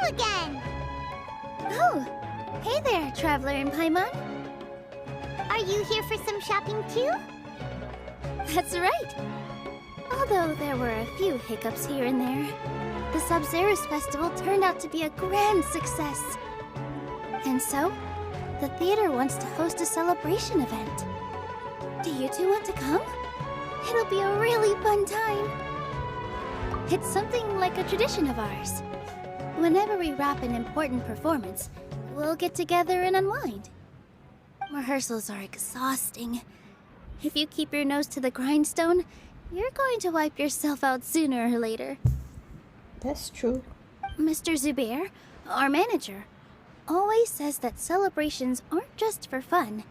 you again! Oh, hey there, Traveler in Paimon. Are you here for some shopping too? That's right. Although there were a few hiccups here and there, the Sub-Zerus Festival turned out to be a grand success. And so, the theater wants to host a celebration event. Do you two want to come? It'll be a really fun time. It's something like a tradition of ours. Whenever we wrap an important performance, we'll get together and unwind. Rehearsals are exhausting. If you keep your nose to the grindstone, you're going to wipe yourself out sooner or later. That's true. Mr. Zubair, our manager, always says that celebrations aren't just for fun,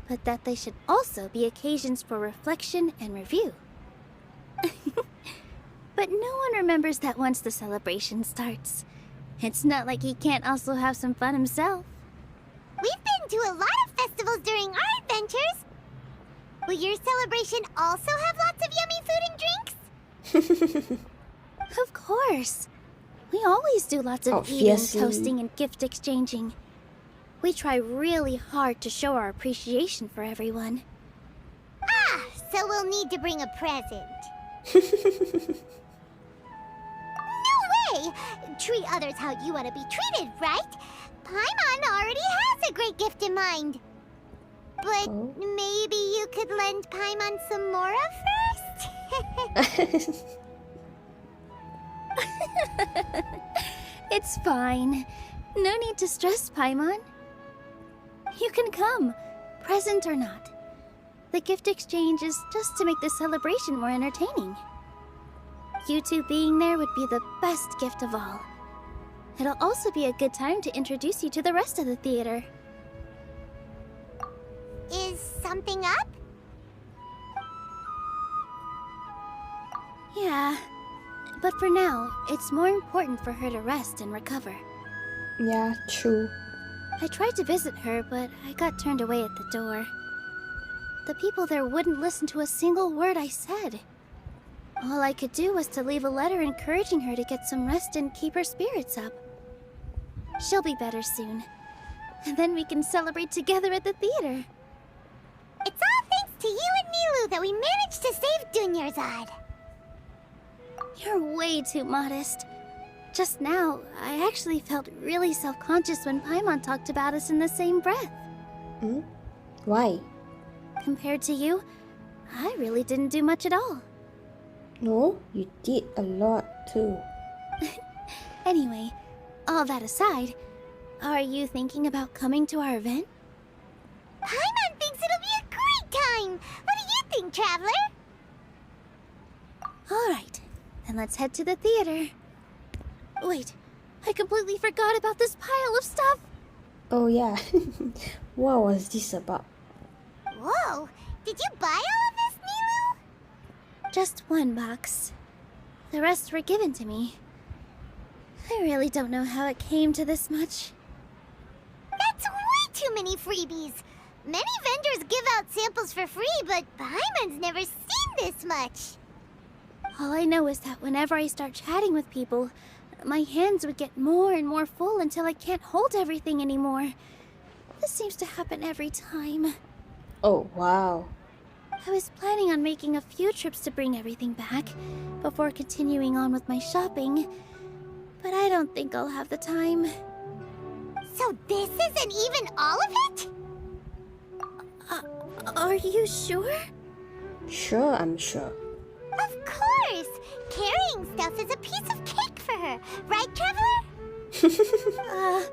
but that they should also be occasions for reflection and review. But no one remembers that once the celebration starts. It's not like he can't also have some fun himself. We've been to a lot of festivals during our adventures. Will your celebration also have lots of yummy food and drinks? Of course. We always do lots of eating, Obviously. toasting, and gift exchanging. We try really hard to show our appreciation for everyone. Ah, so we'll need to bring a present. No way! Treat others how you want to be treated, right? Paimon already has a great gift in mind. But Oh. maybe you could lend Paimon some more first? It's fine. No need to stress, Paimon. You can come, present or not. The gift exchange is just to make the celebration more entertaining. You two being there would be the best gift of all. It'll also be a good time to introduce you to the rest of the theater. Is something up? Yeah, but for now, it's more important for her to rest and recover. Yeah, true. I tried to visit her, but I got turned away at the door. The people there wouldn't listen to a single word I said. All I could do was to leave a letter encouraging her to get some rest and keep her spirits up. She'll be better soon. And then we can celebrate together at the theater. It's all thanks to you and Nilou that we managed to save Dunyarzad. You're way too modest. Just now, I actually felt really self-conscious when Paimon talked about us in the same breath. Hmm? Why? Compared to you, I really didn't do much at all. No, you did a lot too. Anyway, all that aside, are you thinking about coming to our event? Paimon thinks it'll be a great time! What do you think, Traveler? Alright, then let's head to the theater. Wait, I completely forgot about this pile of stuff! Oh yeah. What was this about? Whoa! Did you buy all of this, Nilou? Just one box. The rest were given to me. I really don't know how it came to this much. That's way too many freebies! Many vendors give out samples for free, but Paimon's never seen this much. All I know is that whenever I start chatting with people, my hands would get more and more full until I can't hold everything anymore. This seems to happen every time. Oh wow. I was planning on making a few trips to bring everything back before continuing on with my shopping, but I don't think I'll have the time. So this isn't even all of it? Are you sure? Sure, I'm sure. Of course! Carrying stuff is a piece of cake for her, right, Traveler?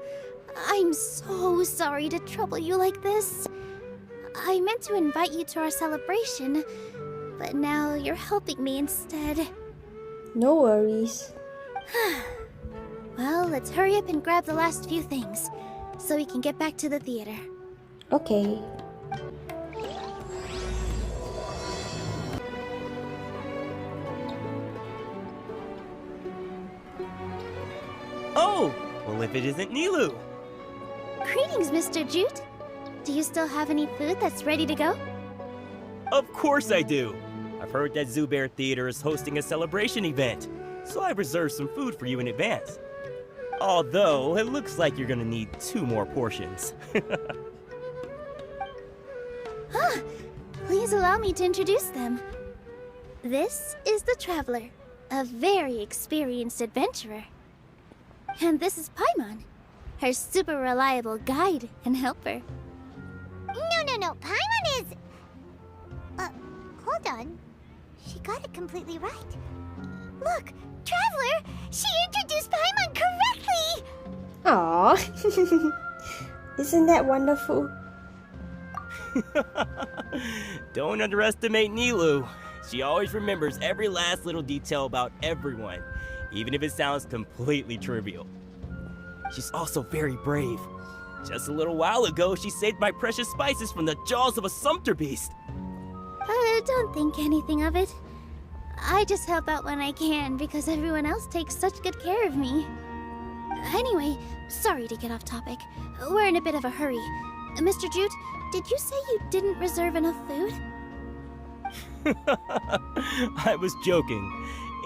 I'm so sorry to trouble you like this. I meant to invite you to our celebration, but now you're helping me instead. No worries. Well, let's hurry up and grab the last few things, so we can get back to the theater. Okay. Oh! Well, if it isn't Nilou! Greetings, Mr. Jute. Do you still have any food that's ready to go? Of course I do! I've heard that Zubair Theater is hosting a celebration event, so I've reserved some food for you in advance. Although, it looks like you're gonna need 2 more portions. Please allow me to introduce them. This is the Traveler, a very experienced adventurer. And this is Paimon, her super reliable guide and helper. No. Paimon is... hold on. She got it completely right. Look, Traveler! She introduced Paimon correctly! Aww. Isn't that wonderful? Don't underestimate Nilou. She always remembers every last little detail about everyone, even if it sounds completely trivial. She's also very brave. Just a little while ago, she saved my precious spices from the jaws of a sumpter beast. Don't think anything of it. I just help out when I can because everyone else takes such good care of me. Anyway, sorry to get off topic. We're in a bit of a hurry. Mr. Jute, did you say you didn't reserve enough food? I was joking.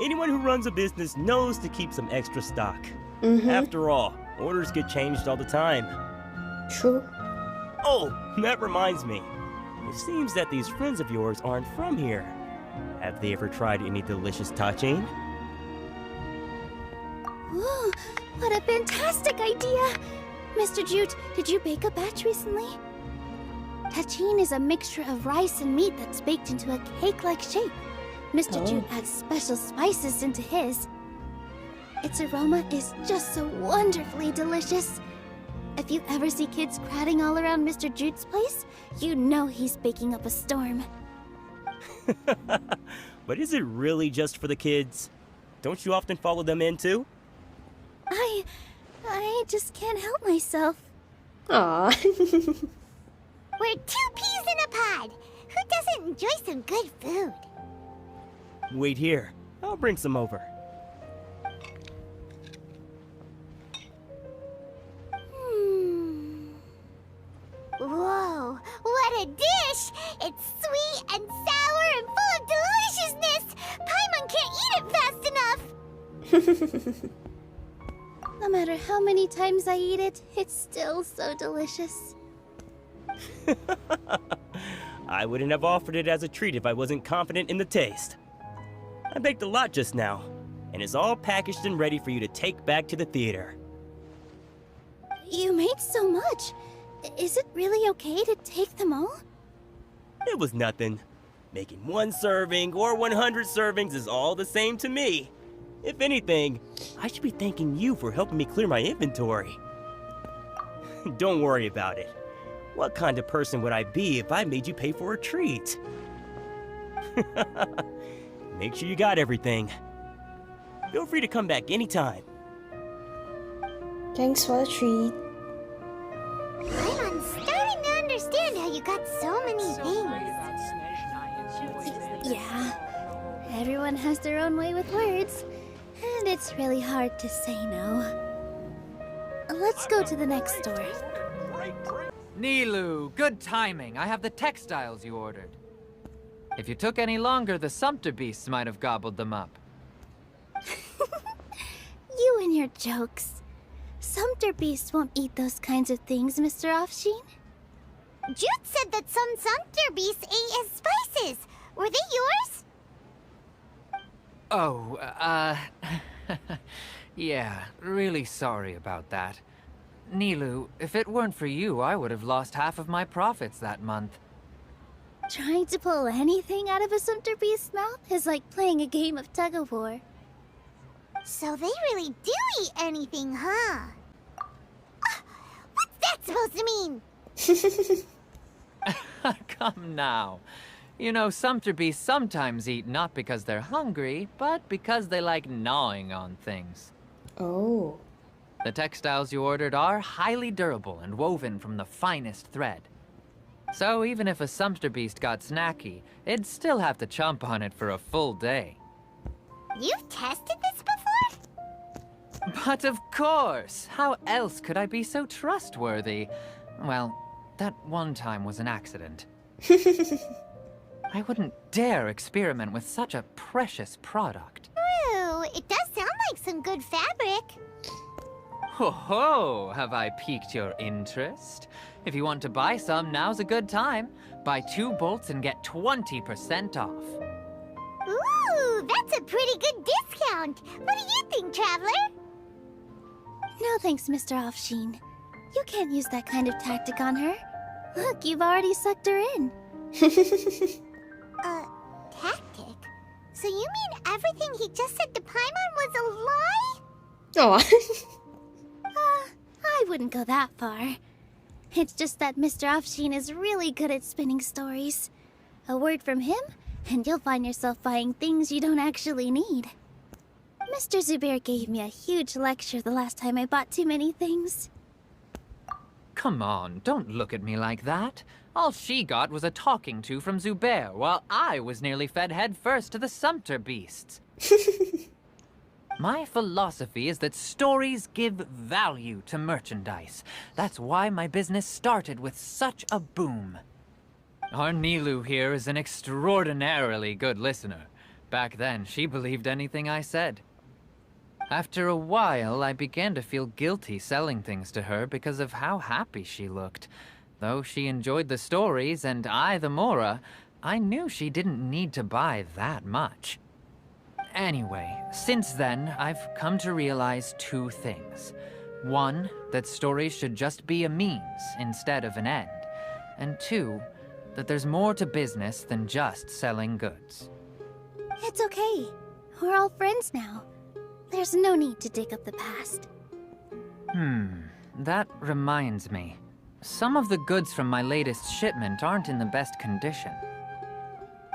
Anyone who runs a business knows to keep some extra stock. After all, orders get changed all the time. True. Oh, that reminds me. It seems that these friends of yours aren't from here. Have they ever tried any delicious tachin? Whoa, what a fantastic idea! Mr. Jute, did you bake a batch recently? Tachin is a mixture of rice and meat that's baked into a cake-like shape. Mr. Jute adds special spices into his. Its aroma is just so wonderfully delicious. If you ever see kids crowding all around Mr. Jute's place, you know he's baking up a storm. But is it really just for the kids? Don't you often follow them in too? I just can't help myself. Aww. We're 2 peas in a pod. Who doesn't enjoy some good food? Wait here. I'll bring some over. Whoa, what a dish! It's sweet and sour and full of deliciousness! Paimon can't eat it fast enough! No matter how many times I eat it, it's still so delicious. I wouldn't have offered it as a treat if I wasn't confident in the taste. I baked a lot just now, and it's all packaged and ready for you to take back to the theater. You made so much. Is it really okay to take them all? It was nothing. Making 1 serving or 100 servings is all the same to me. If anything, I should be thanking you for helping me clear my inventory. Don't worry about it. What kind of person would I be if I made you pay for a treat? Make sure you got everything. Feel free to come back anytime. Thanks for the treat. I'm starting to understand how you got so many things. Yeah, everyone has their own way with words, and it's really hard to say no. Let's go to the next store. Nilou, good timing. I have the textiles you ordered. If you took any longer, the sumpter beasts might have gobbled them up. You and your jokes. Sumpter beasts won't eat those kinds of things, Mr. Offsheen. Jute said that some sumpter beasts ate his spices. Were they yours? Oh, yeah, really sorry about that. Nilou, if it weren't for you, I would have lost half of my profits that month. Trying to pull anything out of a sumpter beast's mouth is like playing a game of tug-of-war. So they really do eat anything, huh? What's that supposed to mean? Come now. You know, sumpter beasts sometimes eat not because they're hungry, but because they like gnawing on things. Oh. The textiles you ordered are highly durable and woven from the finest thread. So even if a sumpter beast got snacky, it'd still have to chomp on it for a full day. You've tested this before? But of course! How else could I be so trustworthy? Well, that one time was an accident. I wouldn't dare experiment with such a precious product. True, it does sound like some good fabric. Ho ho! Have I piqued your interest? If you want to buy some, now's a good time. Buy 2 bolts and get 20% off. Ooh, that's a pretty good discount. What do you think, Traveler? No thanks, Mr. Offsheen. You can't use that kind of tactic on her. Look, you've already sucked her in. Tactic? So you mean everything he just said to Paimon was a lie? Oh. I wouldn't go that far. It's just that Mr. Offsheen is really good at spinning stories. A word from him, and you'll find yourself buying things you don't actually need. Mr. Zubair gave me a huge lecture the last time I bought too many things. Come on, don't look at me like that. All she got was a talking to from Zubair, while I was nearly fed head first to the Sumpter beasts. My philosophy is that stories give value to merchandise. That's why my business started with such a boom. Our Nilou here is an extraordinarily good listener. Back then, she believed anything I said. After a while, I began to feel guilty selling things to her because of how happy she looked. Though she enjoyed the stories and I the Mora, I knew she didn't need to buy that much. Anyway, since then, I've come to realize 2 things. 1, that stories should just be a means instead of an end. And 2, that there's more to business than just selling goods. It's okay. We're all friends now. There's no need to dig up the past. That reminds me. Some of the goods from my latest shipment aren't in the best condition.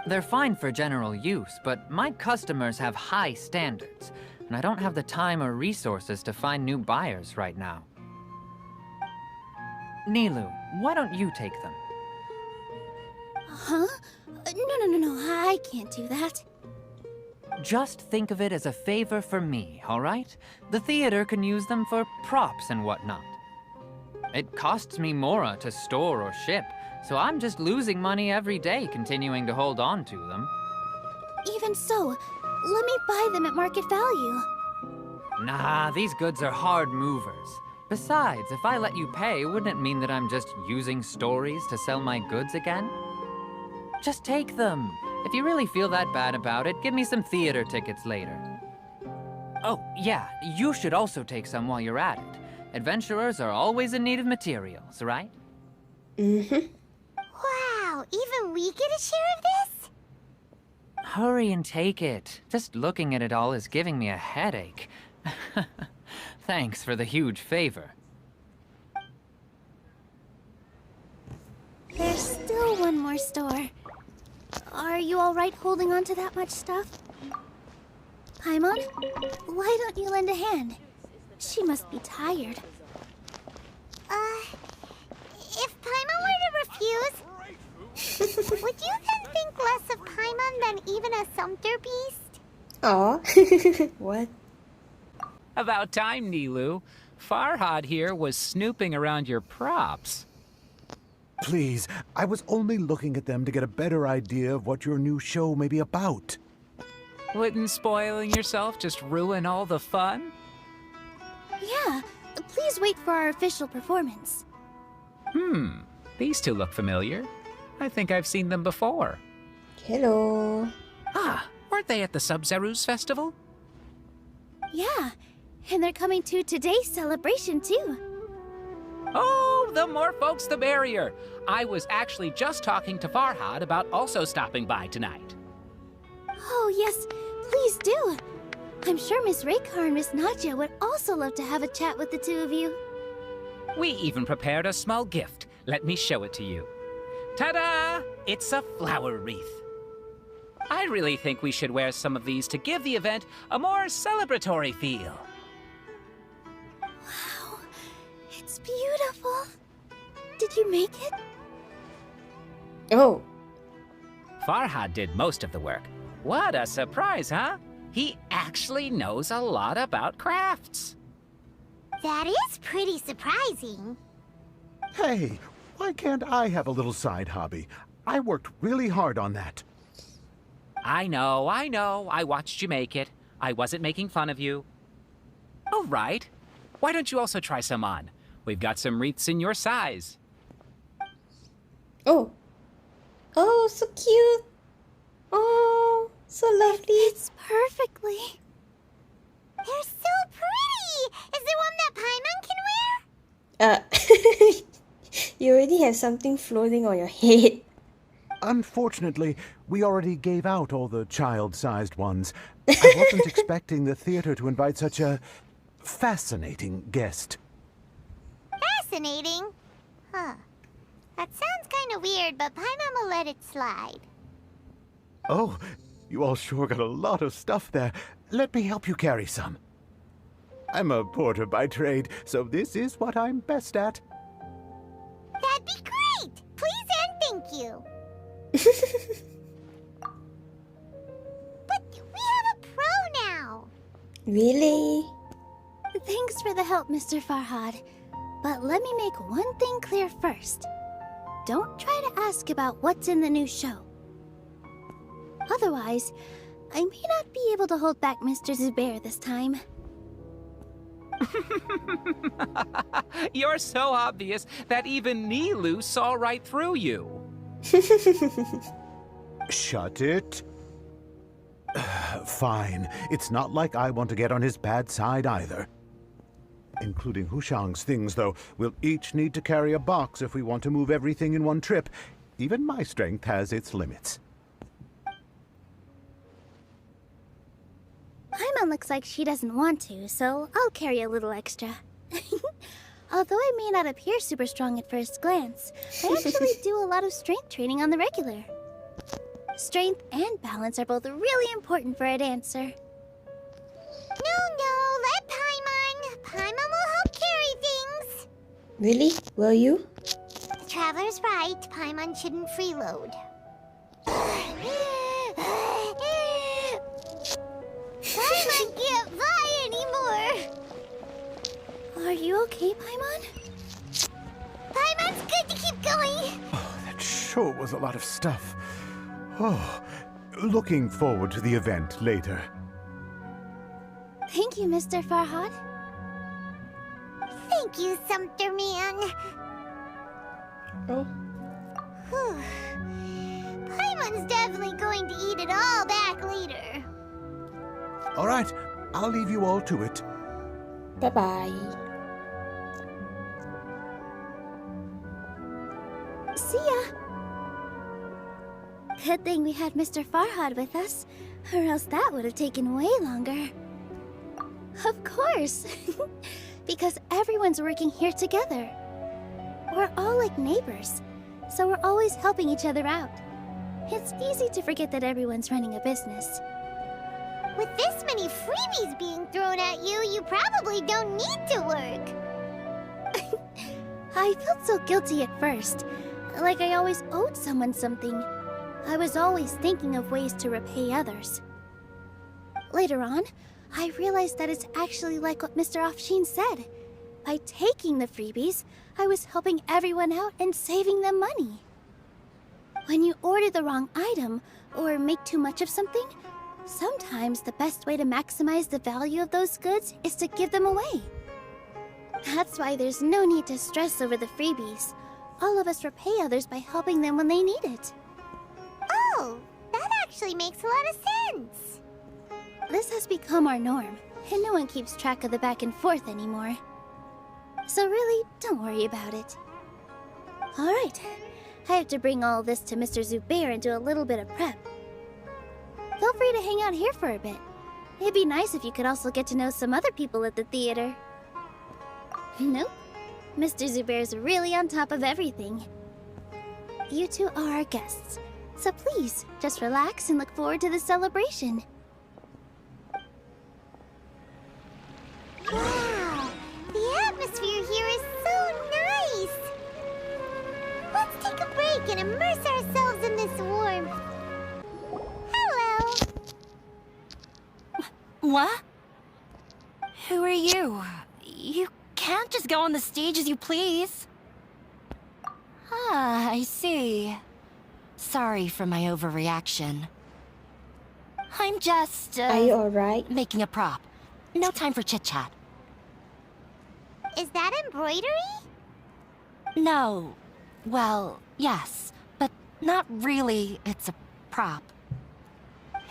They're fine for general use, but my customers have high standards, and I don't have the time or resources to find new buyers right now. Nilou, why don't you take them? Huh? No, I can't do that. Just think of it as a favor for me, all right? The theater can use them for props and whatnot. It costs me Mora to store or ship, so I'm just losing money every day continuing to hold on to them. Even so, let me buy them at market value. Nah, these goods are hard movers. Besides, if I let you pay, wouldn't it mean that I'm just using stories to sell my goods again? Just take them. If you really feel that bad about it, give me some theater tickets later. Oh, yeah, you should also take some while you're at it. Adventurers are always in need of materials, right? Wow, even we get a share of this? Hurry and take it. Just looking at it all is giving me a headache. Thanks for the huge favor. There's still one more store. Are you alright holding on to that much stuff? Paimon, why don't you lend a hand? She must be tired. If Paimon were to refuse, would you then think less of Paimon than even a Sumpter beast? Aw. What? About time, Nilou. Farhad here was snooping around your props. Please, I was only looking at them to get a better idea of what your new show may be about. Wouldn't spoiling yourself just ruin all the fun? Yeah, please wait for our official performance. These 2 look familiar. I think I've seen them before. Hello. Ah, weren't they at the Sub-Zeru's festival? Yeah, and they're coming to today's celebration too. Oh, the more folks the merrier. I was actually just talking to Farhad about also stopping by tonight. Oh yes, please do. I'm sure Miss Raykar and Miss Nadja would also love to have a chat with the 2 of you. We even prepared a small gift. Let me show it to you. Ta-da! It's a flower wreath. I really think we should wear some of these to give the event a more celebratory feel. Wow, it's beautiful. Did you make it? Oh. Farhad did most of the work. What a surprise, huh? He actually knows a lot about crafts. That is pretty surprising. Hey, why can't I have a little side hobby? I worked really hard on that. I know. I watched you make it. I wasn't making fun of you. All right. Why don't you also try some on? We've got some wreaths in your size. Oh. Oh, so cute. Oh, so lovely. It's perfectly. They're so pretty! Is there one that Paimon can wear? You already have something floating on your head. Unfortunately, we already gave out all the child-sized ones. I wasn't expecting the theater to invite such a fascinating guest. Fascinating? Huh. That sounds kind of weird, but Paimon will let it slide. Oh, you all sure got a lot of stuff there. Let me help you carry some. I'm a porter by trade, so this is what I'm best at. That'd be great! Please and thank you. But we have a pro now. Really? Thanks for the help, Mr. Farhad. But let me make one thing clear first. Don't try to ask about what's in the new show. Otherwise, I may not be able to hold back Mr. Zubair this time. You're so obvious that even Nilou saw right through you. Shut it. Fine. It's not like I want to get on his bad side either. Including Hushang's things, though. We'll each need to carry a box if we want to move everything in one trip. Even my strength has its limits. Paimon looks like she doesn't want to, so I'll carry a little extra. Although I may not appear super strong at first glance, I actually do a lot of strength training on the regular. Strength and balance are both really important for a dancer. No, let Paimon. Paimon will help carry things. Really? Will you? The Traveler's right. Paimon shouldn't freeload. Paimon can't fly anymore. Are you okay, Paimon? Paimon's good to keep going. Oh, that sure was a lot of stuff. Oh, looking forward to the event later. Thank you, Mr. Farhad. Thank you, Sumpter Man. Oh. Whew. Paimon's definitely going to eat it all back later. All right, I'll leave you all to it. Bye-bye. See ya! Good thing we had Mr. Farhad with us, or else that would have taken way longer. Of course! Because everyone's working here together. We're all like neighbors, so we're always helping each other out. It's easy to forget that everyone's running a business. With this many freebies being thrown at you, you probably don't need to work. I felt so guilty at first, like I always owed someone something. I was always thinking of ways to repay others. Later on, I realized that it's actually like what Mr. Afshin said. By taking the freebies, I was helping everyone out and saving them money. When you order the wrong item, or make too much of something, sometimes the best way to maximize the value of those goods is to give them away. That's why there's no need to stress over the freebies. All of us repay others by helping them when they need it. Oh, that actually makes a lot of sense. This has become our norm, and no one keeps track of the back and forth anymore. So really, don't worry about it. Alright, I have to bring all this to Mr. Zubair and do a little bit of prep. Feel free to hang out here for a bit. It'd be nice if you could also get to know some other people at the theater. Nope. Mr. Zubair's really on top of everything. You two are our guests, so please, just relax and look forward to the celebration. Wow, the atmosphere here is so nice. Let's take a break and immerse ourselves in this warmth. Hello. What? Who are you? You can't just go on the stage as you please. Ah, I see. Sorry for my overreaction. I'm just, Are you alright? making a prop. No time for chit-chat. Is that embroidery? No. Well, yes, but not really. It's a prop.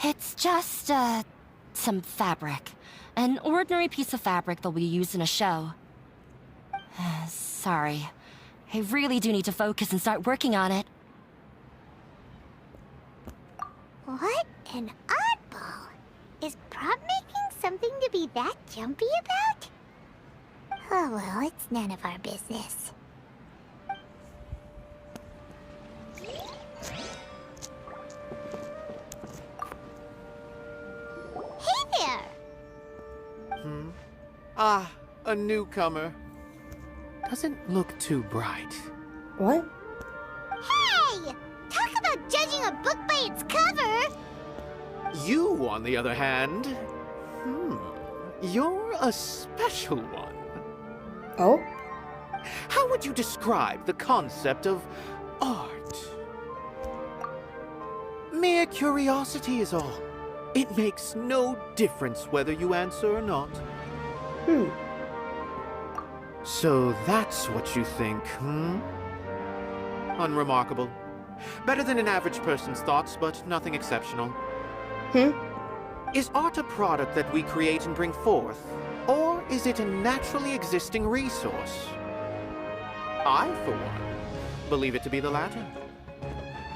It's just, some fabric. An ordinary piece of fabric that'll be used in a show. Sorry. I really do need to focus and start working on it. What an oddball. Is prop making something to be that jumpy about? Oh well, it's none of our business. Hey there! Ah, a newcomer. Doesn't look too bright. What? Hey! Talk about judging a book by its cover! You, on the other hand, you're a special one. Oh? How would you describe the concept of art? Mere curiosity is all. It makes no difference whether you answer or not. So that's what you think, Unremarkable. Better than an average person's thoughts, but nothing exceptional. Is art a product that we create and bring forth? Or is it a naturally existing resource? I, for one, believe it to be the latter.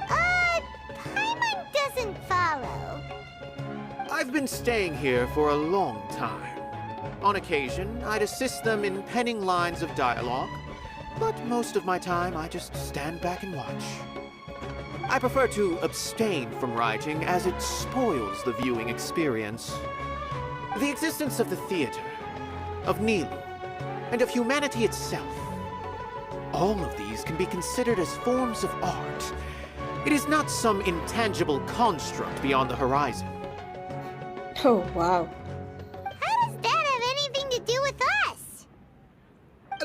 Paimon doesn't follow. I've been staying here for a long time. On occasion, I'd assist them in penning lines of dialogue, but most of my time I just stand back and watch. I prefer to abstain from writing as it spoils the viewing experience. The existence of the theater, of Nilou, and of humanity itself, all of these can be considered as forms of art. It is not some intangible construct beyond the horizon. Oh, wow. How does that have anything to do with us?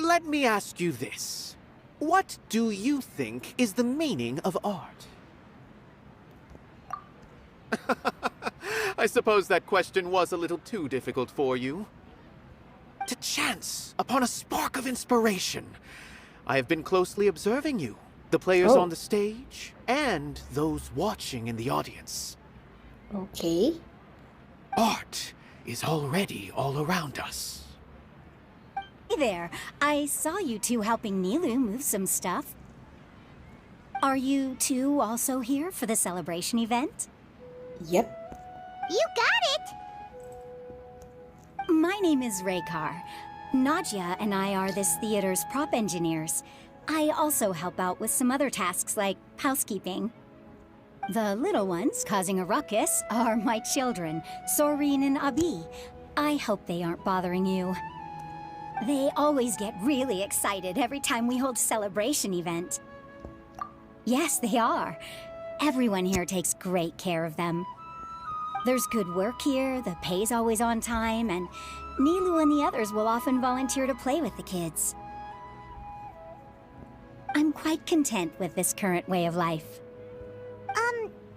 Let me ask you this. What do you think is the meaning of art? I suppose that question was a little too difficult for you. To chance upon a spark of inspiration, I have been closely observing you, the players on the stage, and those watching in the audience. Okay. Art is already all around us. Hey there. I saw you two helping Nilou move some stuff. Are you two also here for the celebration event? Yep. You got it! My name is Raykar. Nadia and I are this theater's prop engineers. I also help out with some other tasks like housekeeping. The little ones causing a ruckus are my children, Sorin and Abi. I hope they aren't bothering you. They always get really excited every time we hold a celebration event. Yes, they are. Everyone here takes great care of them. There's good work here, the pay's always on time, and Nilou and the others will often volunteer to play with the kids. I'm quite content with this current way of life.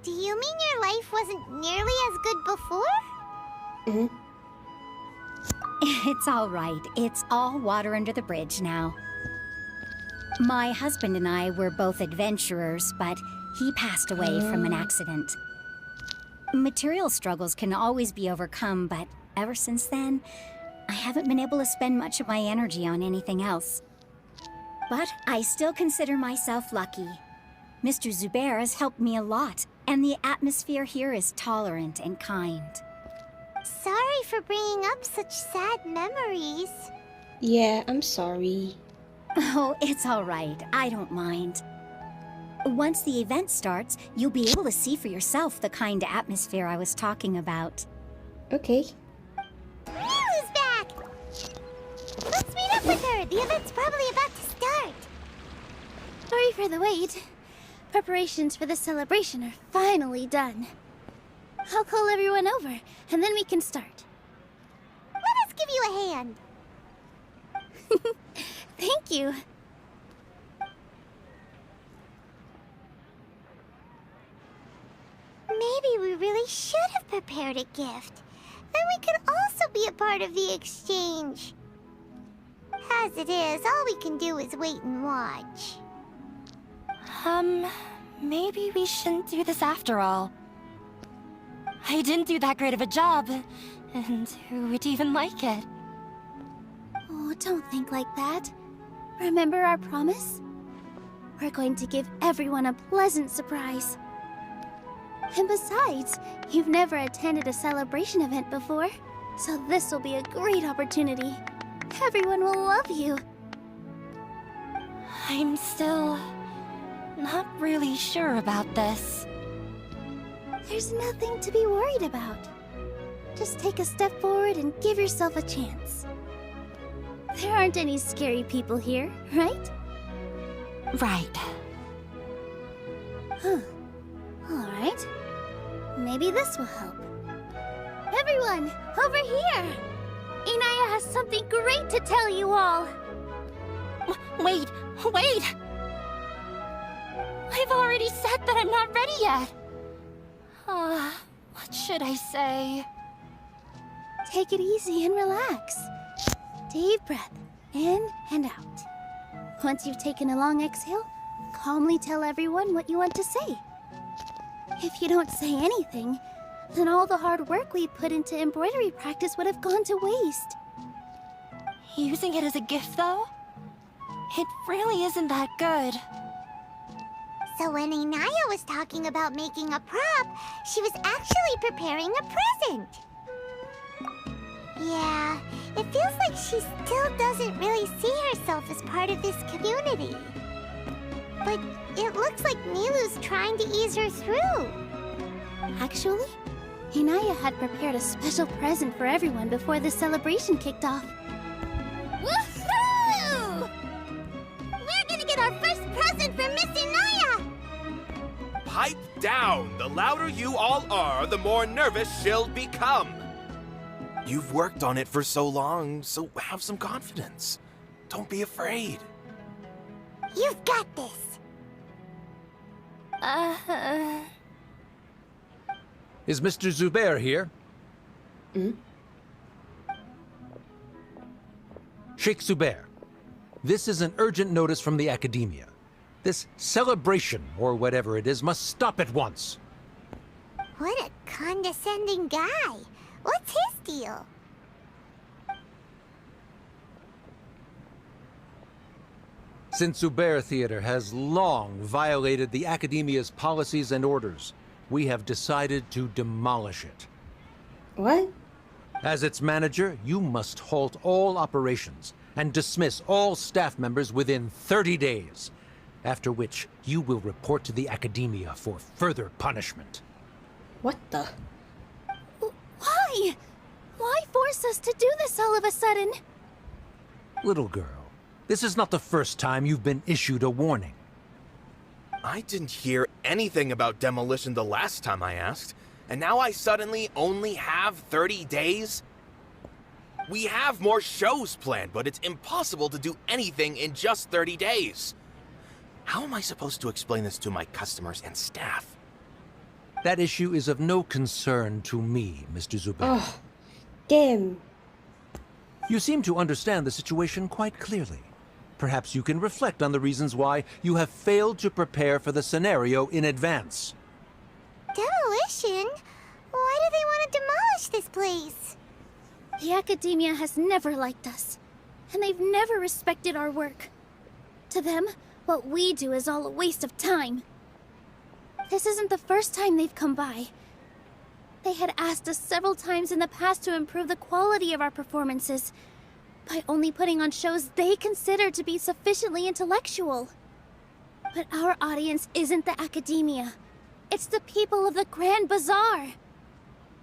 Do you mean your life wasn't nearly as good before? It's all right. It's all water under the bridge now. My husband and I were both adventurers, but he passed away from an accident. Material struggles can always be overcome, but ever since then, I haven't been able to spend much of my energy on anything else. But I still consider myself lucky. Mr. Zubair has helped me a lot, and the atmosphere here is tolerant and kind. Sorry for bringing up such sad memories. Yeah, I'm sorry. Oh, it's all right. I don't mind. Once the event starts, you'll be able to see for yourself the kind of atmosphere I was talking about. Okay. Nilou's back! Let's meet up with her. The event's probably about to start. Sorry for the wait. Preparations for the celebration are finally done. I'll call everyone over, and then we can start. Let us give you a hand. Thank you. Maybe we really should have prepared a gift. Then we could also be a part of the exchange. As it is, all we can do is wait and watch. Maybe we shouldn't do this after all. I didn't do that great of a job, and who would even like it? Oh, don't think like that. Remember our promise? We're going to give everyone a pleasant surprise. And besides, you've never attended a celebration event before, so this will be a great opportunity. Everyone will love you. I'm still not really sure about this. There's nothing to be worried about. Just take a step forward and give yourself a chance. There aren't any scary people here, right? Right. Huh. Alright. Maybe this will help. Everyone, over here! Inaya has something great to tell you all! Wait! I've already said that I'm not ready yet! What should I say? Take it easy and relax. Deep breath, in and out. Once you've taken a long exhale, calmly tell everyone what you want to say. If you don't say anything, then all the hard work we put into embroidery practice would have gone to waste. Using it as a gift, though? It really isn't that good. So when Inaya was talking about making a prop, she was actually preparing a present. Yeah, it feels like she still doesn't really see herself as part of this community. But it looks like Nilou's trying to ease her through. Actually, Inaya had prepared a special present for everyone before the celebration kicked off. Woohoo! We're gonna get our first present from Miss Inaya! Pipe down! The louder you all are, the more nervous she'll become. You've worked on it for so long, so have some confidence. Don't be afraid. You've got this. Is Mr. Zubair here? Sheikh Zubair, this is an urgent notice from the Academia. This celebration, or whatever it is, must stop at once. What a condescending guy. What's his deal? Since Zubair Theater has long violated the Academia's policies and orders, we have decided to demolish it. What? As its manager, you must halt all operations and dismiss all staff members within 30 days, after which you will report to the Academia for further punishment. What the? Why? Why force us to do this all of a sudden? Little girl, this is not the first time you've been issued a warning. I didn't hear anything about demolition the last time I asked, and now I suddenly only have 30 days? We have more shows planned, but it's impossible to do anything in just 30 days. How am I supposed to explain this to my customers and staff? That issue is of no concern to me, Mr. Zubair. Oh, damn. You seem to understand the situation quite clearly. Perhaps you can reflect on the reasons why you have failed to prepare for the scenario in advance. Demolition? Why do they want to demolish this place? The Academia has never liked us, and they've never respected our work. To them, what we do is all a waste of time. This isn't the first time they've come by. They had asked us several times in the past to improve the quality of our performances by only putting on shows they consider to be sufficiently intellectual. But our audience isn't the Academia. It's the people of the Grand Bazaar.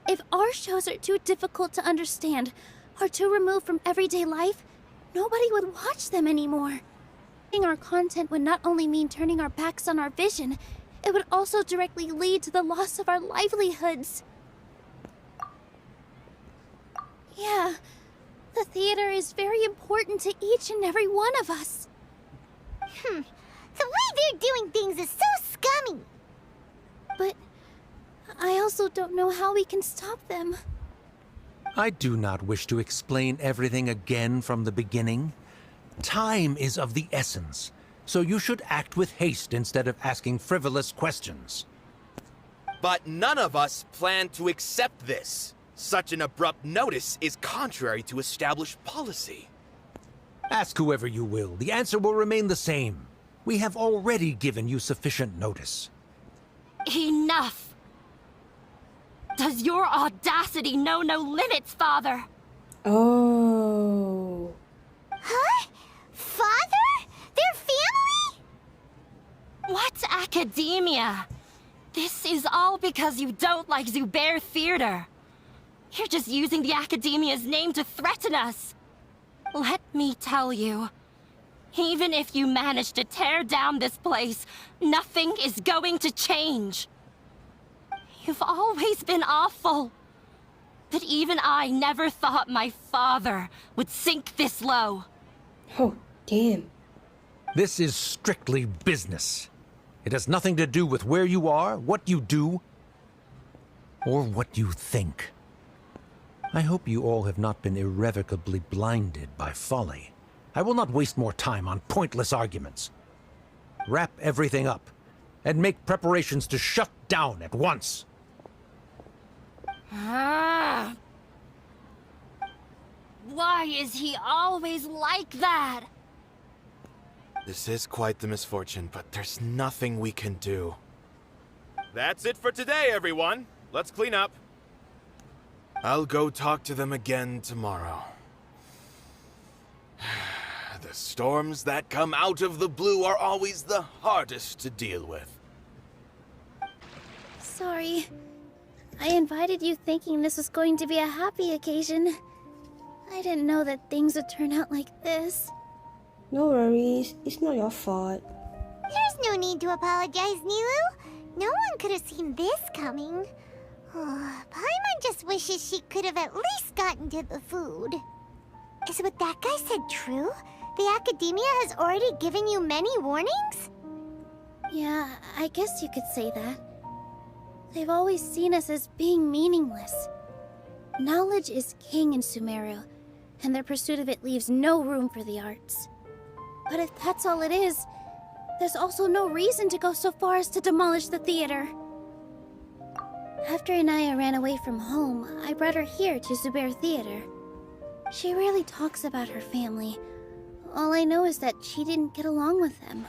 If our shows are too difficult to understand or too removed from everyday life, nobody would watch them anymore. Our content would not only mean turning our backs on our vision, it would also directly lead to the loss of our livelihoods. Yeah, the theater is very important to each and every one of us. The way they're doing things is so scummy. But I also don't know how we can stop them. I do not wish to explain everything again from the beginning. Time is of the essence, so you should act with haste instead of asking frivolous questions. But none of us plan to accept this. Such an abrupt notice is contrary to established policy. Ask whoever you will, the answer will remain the same. We have already given you sufficient notice. Enough! Does your audacity know no limits, Father? Oh. Huh? Father? Their family? What academia? This is all because you don't like Zubair Theater. You're just using the academia's name to threaten us. Let me tell you, even if you manage to tear down this place, nothing is going to change. You've always been awful. But even I never thought my father would sink this low. Oh, damn. This is strictly business. It has nothing to do with where you are, what you do, or what you think. I hope you all have not been irrevocably blinded by folly. I will not waste more time on pointless arguments. Wrap everything up, and make preparations to shut down at once. Why is he always like that? This is quite the misfortune, but there's nothing we can do. That's it for today, everyone. Let's clean up. I'll go talk to them again tomorrow. The storms that come out of the blue are always the hardest to deal with. Sorry. I invited you thinking this was going to be a happy occasion. I didn't know that things would turn out like this. No worries. It's not your fault. There's no need to apologize, Nilou. No one could have seen this coming. Paimon just wishes she could have at least gotten to the food. Is what that guy said true? The Academia has already given you many warnings? Yeah, I guess you could say that. They've always seen us as being meaningless. Knowledge is king in Sumeru, and their pursuit of it leaves no room for the arts. But if that's all it is, there's also no reason to go so far as to demolish the theater. After Inaya ran away from home, I brought her here to Zubair Theater. She rarely talks about her family. All I know is that she didn't get along with them.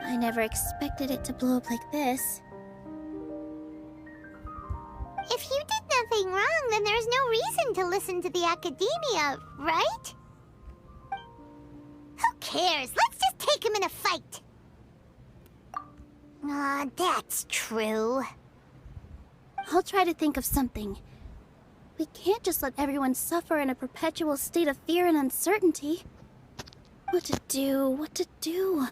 I never expected it to blow up like this. If you did nothing wrong, then there's no reason to listen to the Academia, right? Who cares? Let's just take him in a fight. Aw, that's true. I'll try to think of something. We can't just let everyone suffer in a perpetual state of fear and uncertainty. What to do? What to do?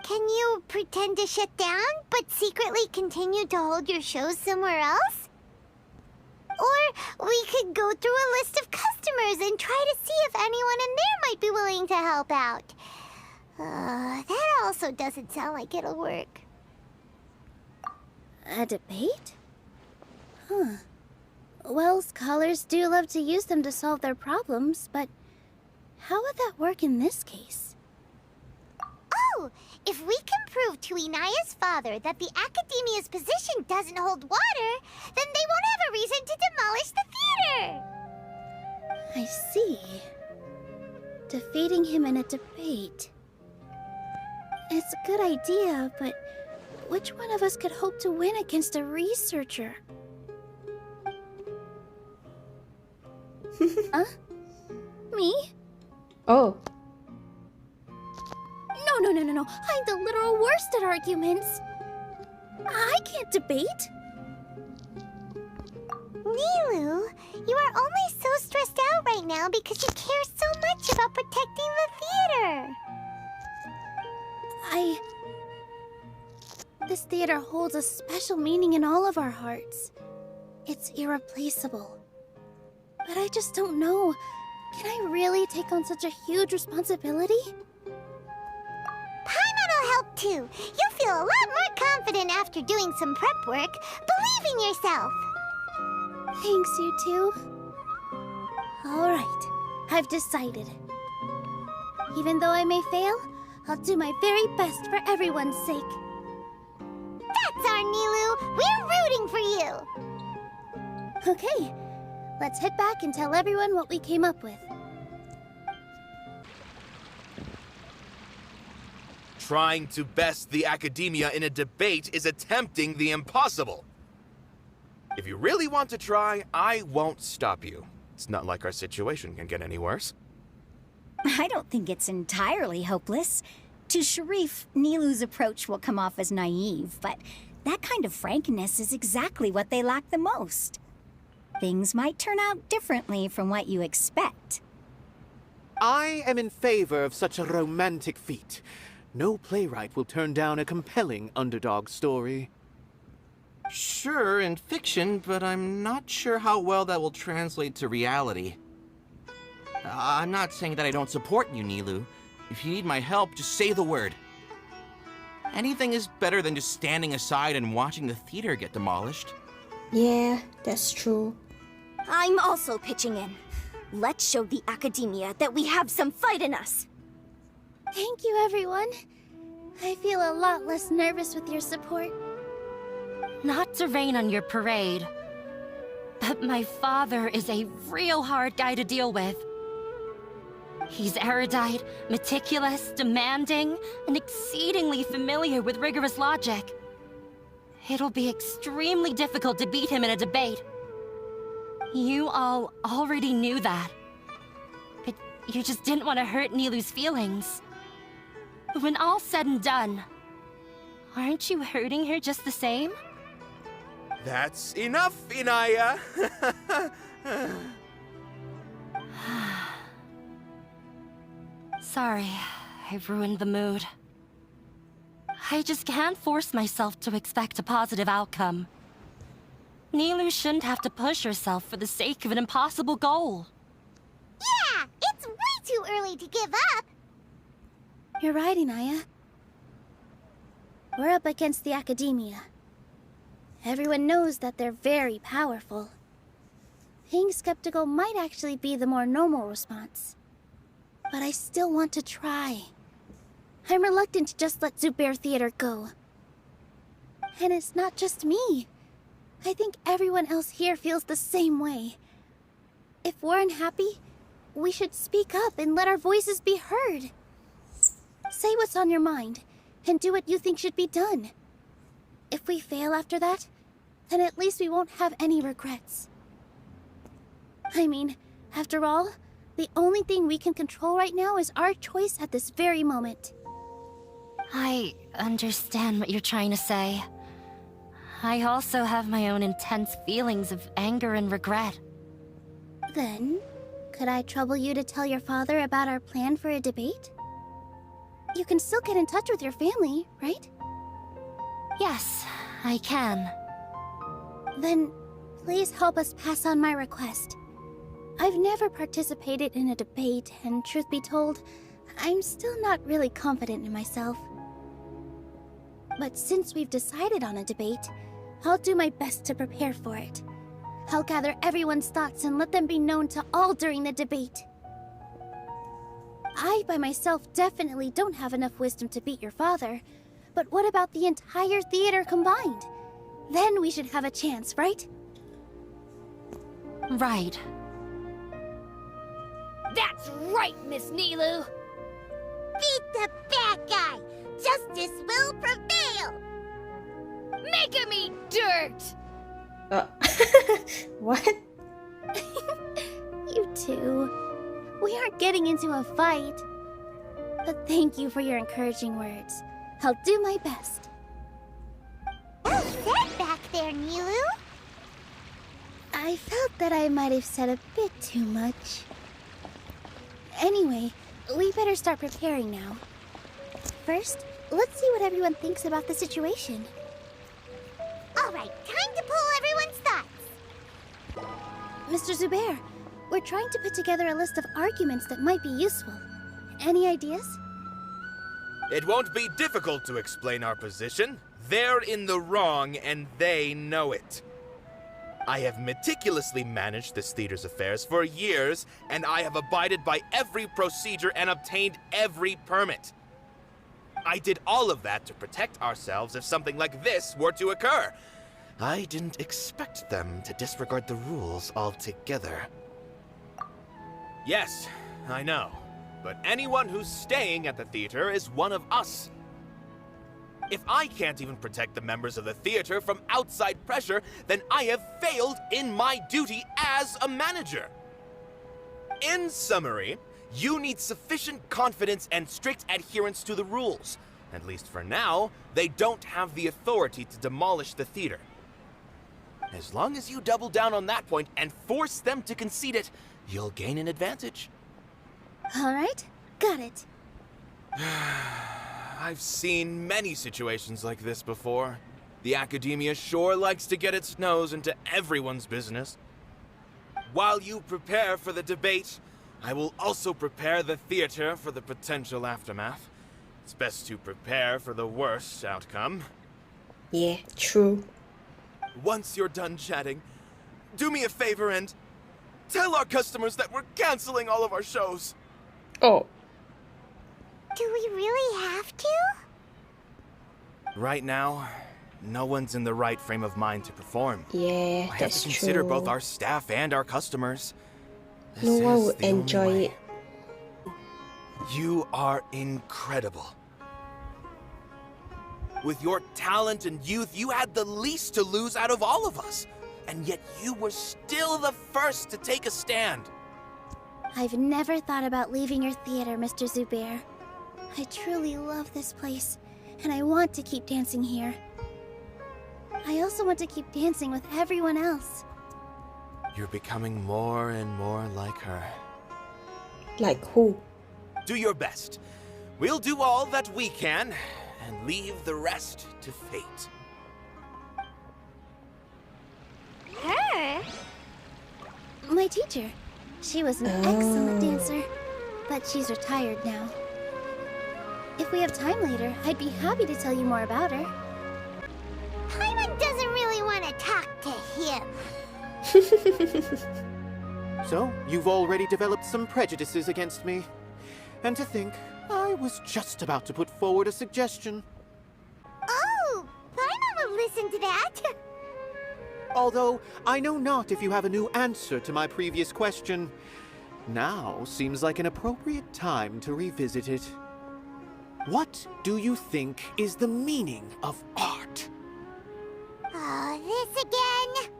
Can you pretend to shut down, but secretly continue to hold your shows somewhere else? Or we could go through a list of customers and try to see if anyone in there might be willing to help out. That also doesn't sound like it'll work. A debate? Huh. Well, scholars do love to use them to solve their problems, but how would that work in this case? Oh, if we can prove to Inaya's father that the Academia's position doesn't hold water, then they won't have a reason to demolish the theater! I see. Defeating him in a debate. It's a good idea, but which one of us could hope to win against a researcher? Huh? Me? Oh. No. I'm the literal worst at arguments. I can't debate. Nilou, you are only so stressed out right now because you care so much about protecting the theater. This theater holds a special meaning in all of our hearts. It's irreplaceable. But I just don't know. Can I really take on such a huge responsibility? Paimon will help too. You'll feel a lot more confident after doing some prep work. Believe in yourself. Thanks, you two. All right. I've decided. Even though I may fail, I'll do my very best for everyone's sake. That's our Nilou! We're rooting for you! Okay, let's head back and tell everyone what we came up with. Trying to best the Academia in a debate is attempting the impossible. If you really want to try, I won't stop you. It's not like our situation can get any worse. I don't think it's entirely hopeless. To Sharif, Nilou's approach will come off as naive, but that kind of frankness is exactly what they lack the most. Things might turn out differently from what you expect. I am in favor of such a romantic feat. No playwright will turn down a compelling underdog story. Sure, in fiction, but I'm not sure how well that will translate to reality. I'm not saying that I don't support you, Nilou. If you need my help, just say the word. Anything is better than just standing aside and watching the theater get demolished. Yeah, that's true. I'm also pitching in. Let's show the Academia that we have some fight in us. Thank you, everyone. I feel a lot less nervous with your support. Not to rain on your parade, but my father is a real hard guy to deal with. He's erudite, meticulous, demanding, and exceedingly familiar with rigorous logic. It'll be extremely difficult to beat him in a debate. You all already knew that. But you just didn't want to hurt Nilou's feelings. When all's said and done, aren't you hurting her just the same? That's enough, Inaya! Sorry, I've ruined the mood. I just can't force myself to expect a positive outcome. Nilou shouldn't have to push herself for the sake of an impossible goal. Yeah, it's way too early to give up. You're right, Inaya. We're up against the Academia. Everyone knows that they're very powerful. Being skeptical might actually be the more normal response. But I still want to try. I'm reluctant to just let Zubair Theater go. And it's not just me. I think everyone else here feels the same way. If we're unhappy, we should speak up and let our voices be heard. Say what's on your mind, and do what you think should be done. If we fail after that, then at least we won't have any regrets. I mean, after all, the only thing we can control right now is our choice at this very moment. I understand what you're trying to say. I also have my own intense feelings of anger and regret. Then, could I trouble you to tell your father about our plan for a debate? You can still get in touch with your family, right? Yes, I can. Then, please help us pass on my request. I've never participated in a debate, and truth be told, I'm still not really confident in myself. But since we've decided on a debate, I'll do my best to prepare for it. I'll gather everyone's thoughts and let them be known to all during the debate. I, by myself, definitely don't have enough wisdom to beat your father, but what about the entire theater combined? Then we should have a chance, right? Right. That's right, Miss Nilou! Beat the bad guy! Justice will prevail! Make him eat dirt! What? You two. We aren't getting into a fight. But thank you for your encouraging words. I'll do my best. Well said back there, Nilou. I felt that I might have said a bit too much. Anyway, we better start preparing now. First, let's see what everyone thinks about the situation. All right, time to pull everyone's thoughts. Mr. Zubair, we're trying to put together a list of arguments that might be useful. Any ideas? It won't be difficult to explain our position. They're in the wrong, and they know it. I have meticulously managed this theater's affairs for years, and I have abided by every procedure and obtained every permit. I did all of that to protect ourselves if something like this were to occur. I didn't expect them to disregard the rules altogether. Yes, I know. But anyone who's staying at the theater is one of us. If I can't even protect the members of the theater from outside pressure, then I have failed in my duty as a manager. In summary, you need sufficient confidence and strict adherence to the rules. At least for now, they don't have the authority to demolish the theater. As long as you double down on that point and force them to concede it, you'll gain an advantage. All right, got it. I've seen many situations like this before. The academia sure likes to get its nose into everyone's business. While you prepare for the debate, I will also prepare the theater for the potential aftermath. It's best to prepare for the worst outcome. Yeah, true. Once you're done chatting, do me a favor and tell our customers that we're canceling all of our shows. Oh. Do we really have to? Right now, no one's in the right frame of mind to perform. Yeah, I have that's to consider true. both our staff and our customers. This No one is would the only enjoy way. it. You are incredible. With your talent and youth, you had the least to lose out of all of us. And yet you were still the first to take a stand. I've never thought about leaving your theater, Mr. Zubair. I truly love this place, and I want to keep dancing here. I also want to keep dancing with everyone else. You're becoming more and more like her. Like who? Do your best. We'll do all that we can, and leave the rest to fate. Her? My teacher. She was an excellent dancer, but she's retired now. If we have time later, I'd be happy to tell you more about her. Paimon doesn't really want to talk to him. So, you've already developed some prejudices against me. And to think, I was just about to put forward a suggestion. Oh, Paimon will listen to that. Although, I know not if you have a new answer to my previous question. Now seems like an appropriate time to revisit it. What do you think is the meaning of art? Oh, this again.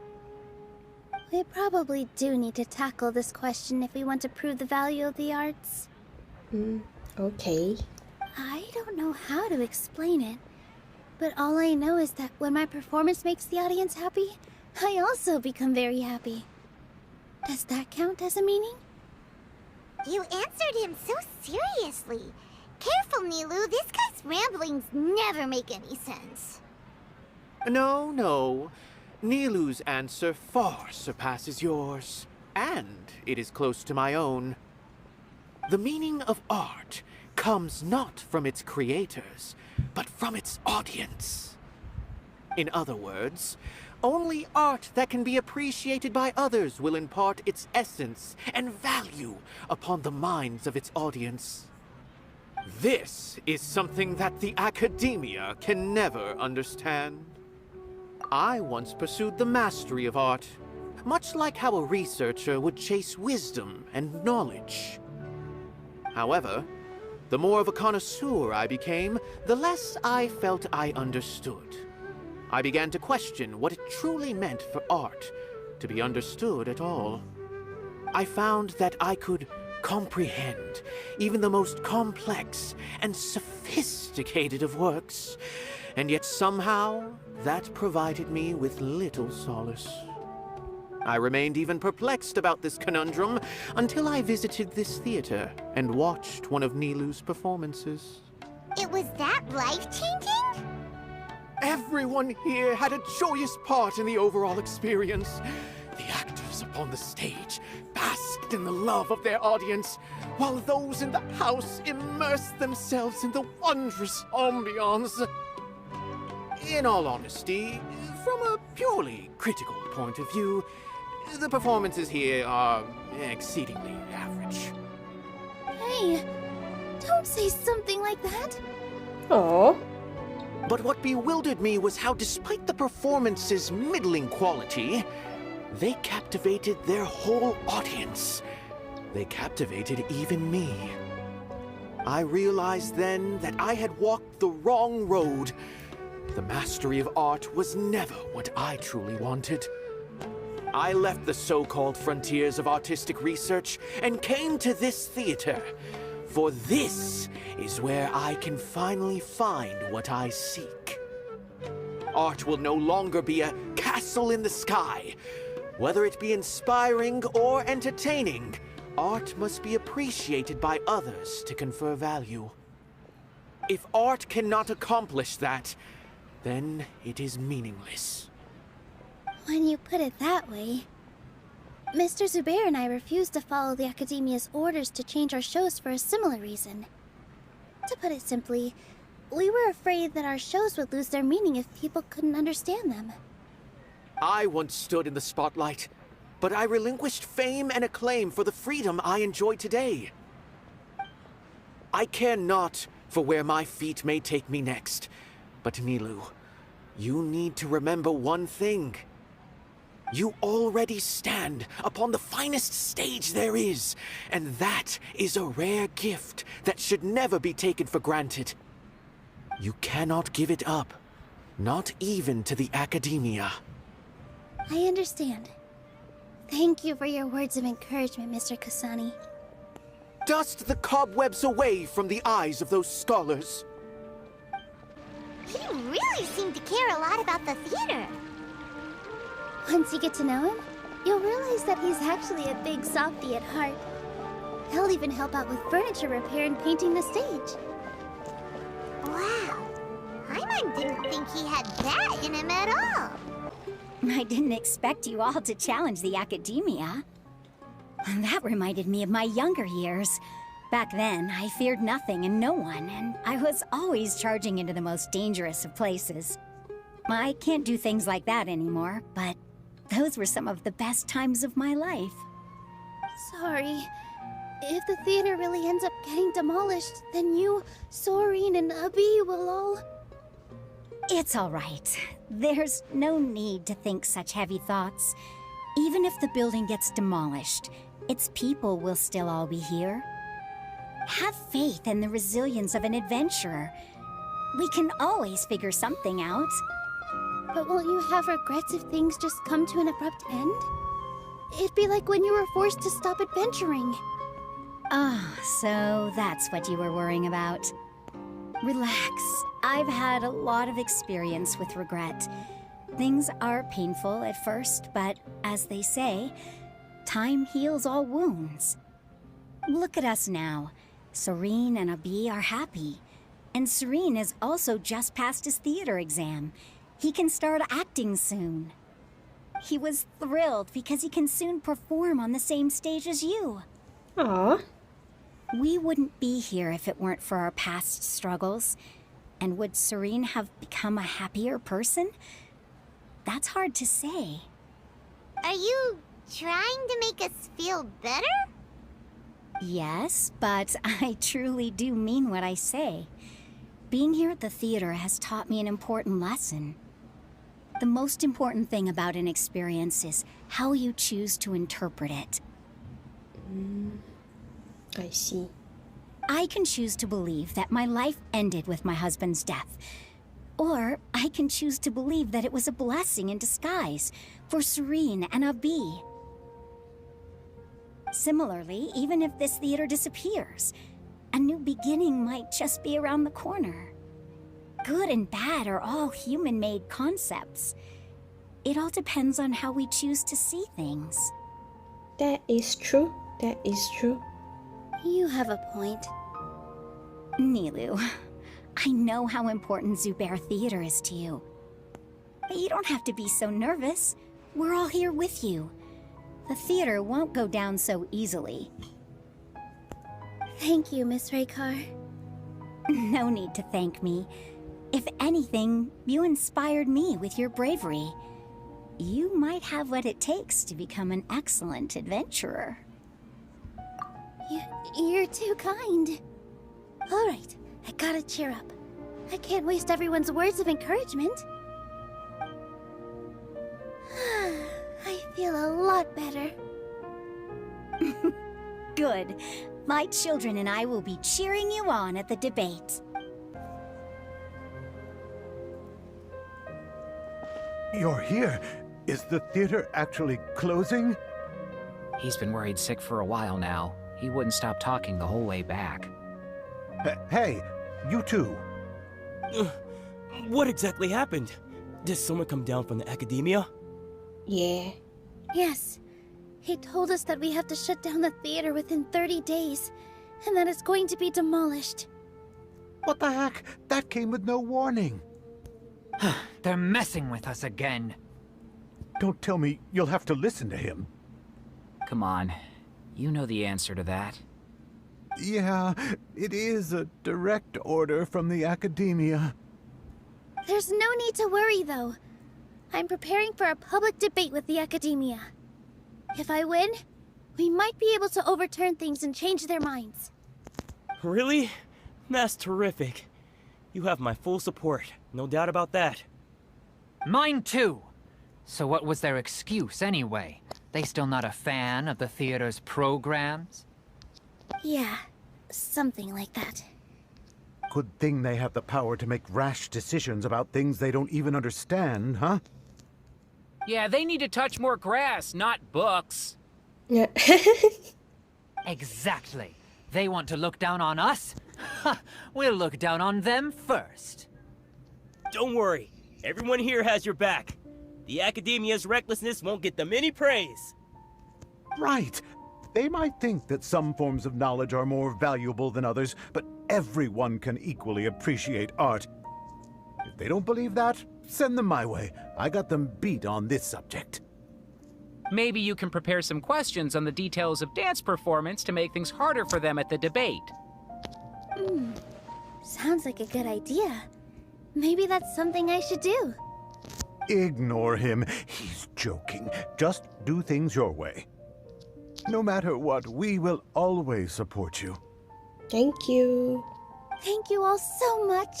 We probably do need to tackle this question if we want to prove the value of the arts. Okay. I don't know how to explain it, but all I know is that when my performance makes the audience happy, I also become very happy. Does that count as a meaning? You answered him so seriously. Careful, Nilou. This guy's ramblings never make any sense. No. Nilou's answer far surpasses yours, and it is close to my own. The meaning of art comes not from its creators, but from its audience. In other words, only art that can be appreciated by others will impart its essence and value upon the minds of its audience. This is something that the academia can never understand. I once pursued the mastery of art, much like how a researcher would chase wisdom and knowledge. However, the more of a connoisseur I became, the less I felt I understood. I began to question what it truly meant for art to be understood at all. I found that I could comprehend even the most complex and sophisticated of works, and yet somehow that provided me with little solace. I remained even perplexed about this conundrum until I visited this theater and watched one of Nilou's performances. It was that life-changing? Everyone here had a joyous part in the overall experience. The actors upon the stage basked in the love of their audience, while those in the house immersed themselves in the wondrous ambiance. In all honesty, from a purely critical point of view, the performances here are exceedingly average. Hey, don't say something like that. Oh. But what bewildered me was how, despite the performance's middling quality, they captivated their whole audience. They captivated even me. I realized then that I had walked the wrong road. The mastery of art was never what I truly wanted. I left the so-called frontiers of artistic research and came to this theater. For this is where I can finally find what I seek. Art will no longer be a castle in the sky. Whether it be inspiring or entertaining, art must be appreciated by others to confer value. If art cannot accomplish that, then it is meaningless. When you put it that way, Mr. Zubair and I refused to follow the Academia's orders to change our shows for a similar reason. To put it simply, we were afraid that our shows would lose their meaning if people couldn't understand them. I once stood in the spotlight, but I relinquished fame and acclaim for the freedom I enjoy today. I care not for where my feet may take me next, but Nilou, you need to remember one thing. You already stand upon the finest stage there is, and that is a rare gift that should never be taken for granted. You cannot give it up, not even to the Academia. I understand. Thank you for your words of encouragement, Mr. Kasani. Dust the cobwebs away from the eyes of those scholars. He really seemed to care a lot about the theater. Once you get to know him, you'll realize that he's actually a big softie at heart. He'll even help out with furniture repair and painting the stage. Wow. Paimon didn't think he had that in him at all. I didn't expect you all to challenge the Academia. That reminded me of my younger years. Back then, I feared nothing and no one, and I was always charging into the most dangerous of places. I can't do things like that anymore, but those were some of the best times of my life. Sorry. If the theater really ends up getting demolished, then you, Soren, and Abi will all... It's all right. There's no need to think such heavy thoughts. Even if the building gets demolished, its people will still all be here. Have faith in the resilience of an adventurer. We can always figure something out. But won't you have regrets if things just come to an abrupt end? It'd be like when you were forced to stop adventuring. Ah, so that's what you were worrying about. Relax. I've had a lot of experience with regret. Things are painful at first, but as they say, time heals all wounds. Look at us now. Serene and Abi are happy. And Serene has also just passed his theater exam. He can start acting soon. He was thrilled because he can soon perform on the same stage as you. Aww. We wouldn't be here if it weren't for our past struggles. And would Serene have become a happier person? That's hard to say. Are you trying to make us feel better? Yes, but I truly do mean what I say. Being here at the theater has taught me an important lesson. The most important thing about an experience is how you choose to interpret it. I see. I can choose to believe that my life ended with my husband's death. Or I can choose to believe that it was a blessing in disguise for Serene and Abi. Similarly, even if this theater disappears, a new beginning might just be around the corner. Good and bad are all human-made concepts. It all depends on how we choose to see things. That is true. That is true. You have a point. Nilou, I know how important Zubair Theater is to you. But you don't have to be so nervous. We're all here with you. The theater won't go down so easily. Thank you, Miss Raykar. No need to thank me. If anything, you inspired me with your bravery. You might have what it takes to become an excellent adventurer. You're too kind. All right, I gotta cheer up. I can't waste everyone's words of encouragement. I feel a lot better. Good. My children and I will be cheering you on at the debate. You're here. Is the theater actually closing? He's been worried sick for a while now. He wouldn't stop talking the whole way back. Hey, you two. What exactly happened? Did someone come down from the academia? Yeah. Yes. He told us that we have to shut down the theater within 30 days, and that it's going to be demolished. What the heck? That came with no warning. They're messing with us again. Don't tell me you'll have to listen to him. Come on. You know the answer to that. Yeah, it is a direct order from the academia. There's no need to worry, though. I'm preparing for a public debate with the academia. If I win, we might be able to overturn things and change their minds. Really? That's terrific. You have my full support, no doubt about that. Mine too. So what was their excuse anyway? They still not a fan of the theater's programs? Yeah, something like that. Good thing they have the power to make rash decisions about things they don't even understand, huh? Yeah, they need to touch more grass, not books. Yeah. Exactly. They want to look down on us? Ha! We'll look down on them first. Don't worry. Everyone here has your back. The academia's recklessness won't get them any praise. Right. They might think that some forms of knowledge are more valuable than others, but everyone can equally appreciate art. If they don't believe that, send them my way. I got them beat on this subject. Maybe you can prepare some questions on the details of dance performance to make things harder for them at the debate. Sounds like a good idea. Maybe that's something I should do. Ignore him. He's joking. Just do things your way. No matter what, we will always support you. Thank you. Thank you all so much.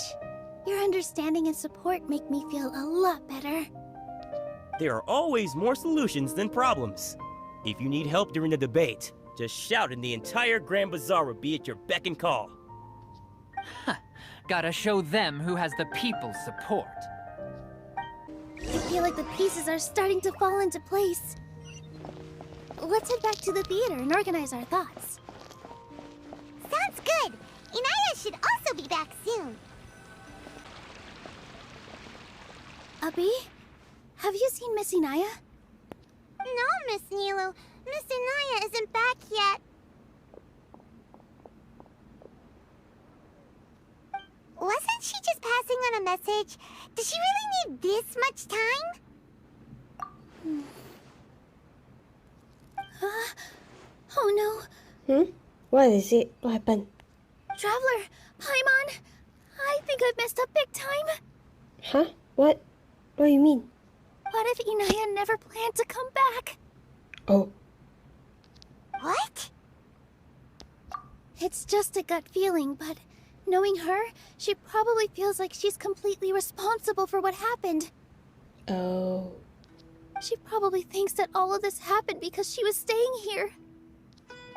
Your understanding and support make me feel a lot better. There are always more solutions than problems. If you need help during the debate, just shout and the entire Grand Bazaar will be at your beck and call. Gotta show them who has the people's support. I feel like the pieces are starting to fall into place. Let's head back to the theater and organize our thoughts. Sounds good. Inaya should also be back soon. Abby, have you seen Miss Inaya? No, Miss Nilou. Miss Inaya isn't back yet. Wasn't she just passing on a message? Does she really need this much time? Oh no. What is it? What happened? Traveler, Paimon, I think I've messed up big time. Huh? What? What do you mean? What if Inaya never planned to come back? Oh. What? It's just a gut feeling, but knowing her, she probably feels like she's completely responsible for what happened. Oh. She probably thinks that all of this happened because she was staying here.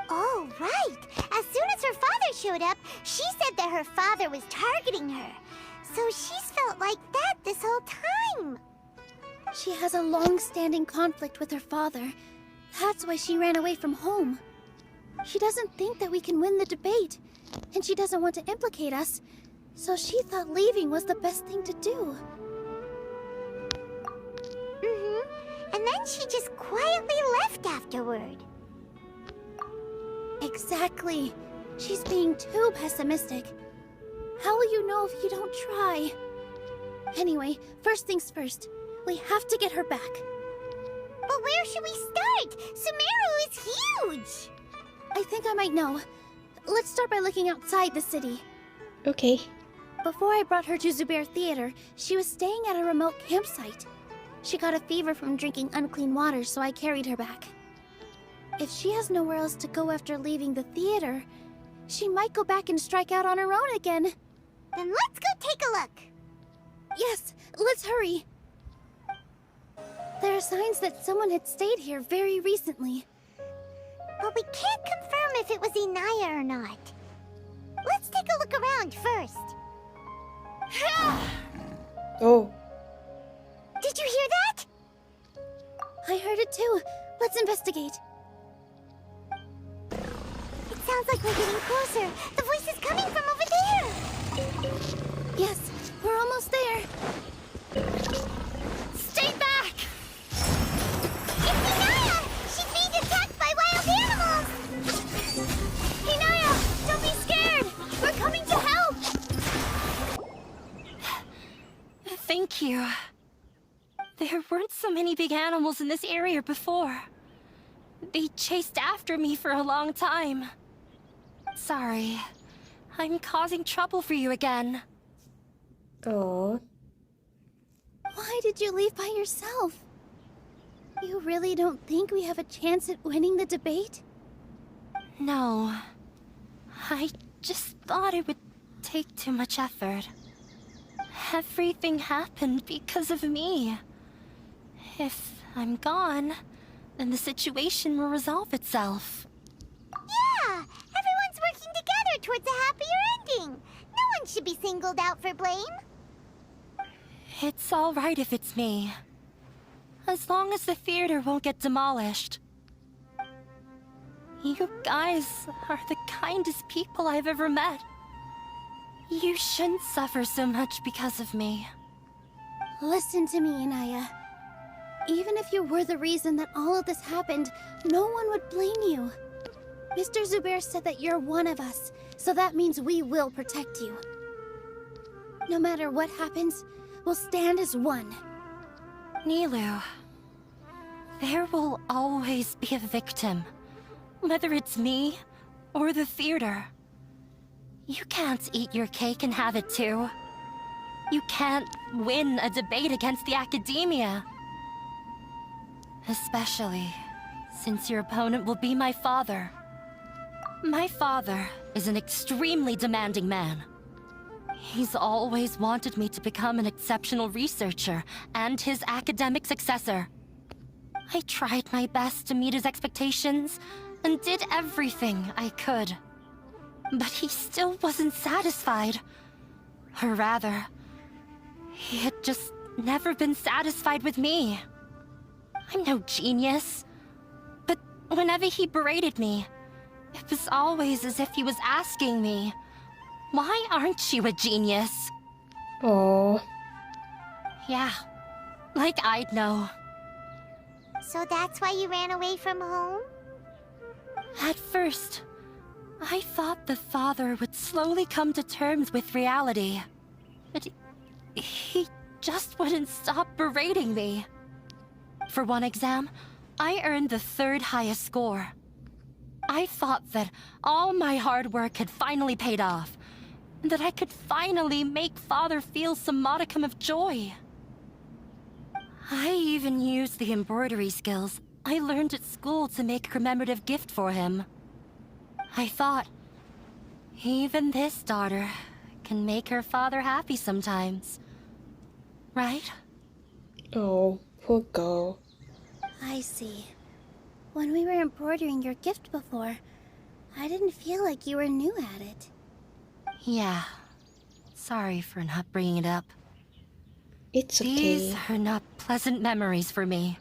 Oh, right. As soon as her father showed up, she said that her father was targeting her. So she's felt like that this whole time. She has a long-standing conflict with her father. That's why she ran away from home. She doesn't think that we can win the debate, and she doesn't want to implicate us, so she thought leaving was the best thing to do. And then she just quietly left afterward. Exactly. She's being too pessimistic. How will you know if you don't try? Anyway, first things first. We have to get her back. But where should we start? Sumeru is huge! I think I might know. Let's start by looking outside the city. Okay. Before I brought her to Zubair Theater, she was staying at a remote campsite. She got a fever from drinking unclean water, so I carried her back. If she has nowhere else to go after leaving the theater, she might go back and strike out on her own again. Then let's go take a look. Yes, let's hurry. There are signs that someone had stayed here very recently. But we can't confirm if it was Inaya or not. Let's take a look around first. Oh. Did you hear that? I heard it too. Let's investigate. It sounds like we're getting closer. The voice is coming from over there. Yes, we're almost there. Stay back! It's Inaya! She's being attacked by wild animals! Inaya, don't be scared! We're coming to help! Thank you. There weren't so many big animals in this area before. They chased after me for a long time. Sorry. I'm causing trouble for you again. Oh. Why did you leave by yourself? You really don't think we have a chance at winning the debate? No. I just thought it would take too much effort. Everything happened because of me. If I'm gone, then the situation will resolve itself. Yeah! Everyone's working together towards a happier ending. No one should be singled out for blame. It's all right if it's me. As long as the theater won't get demolished. You guys are the kindest people I've ever met. You shouldn't suffer so much because of me. Listen to me, Inaya. Even if you were the reason that all of this happened, no one would blame you. Mr. Zubair said that you're one of us, so that means we will protect you. No matter what happens, we'll stand as one. Nilou, there will always be a victim. Whether it's me or the theater. You can't eat your cake and have it too. You can't win a debate against the academia. Especially since your opponent will be my father. My father is an extremely demanding man. He's always wanted me to become an exceptional researcher and his academic successor. I tried my best to meet his expectations and did everything I could. But he still wasn't satisfied. Or rather, he had just never been satisfied with me. I'm no genius. But whenever he berated me, it was always as if he was asking me, "Why aren't you a genius?" Oh. Yeah, like I'd know. So that's why you ran away from home? At first, I thought the father would slowly come to terms with reality. But he just wouldn't stop berating me. For one exam, I earned the 3rd highest score. I thought that all my hard work had finally paid off, and that I could finally make Father feel some modicum of joy. I even used the embroidery skills I learned at school to make a commemorative gift for him. I thought, even this daughter can make her father happy sometimes. Right? Oh, poor girl. I see. When we were embroidering your gift before, I didn't feel like you were new at it. Yeah. Sorry for not bringing it up. It's okay. These are not pleasant memories for me.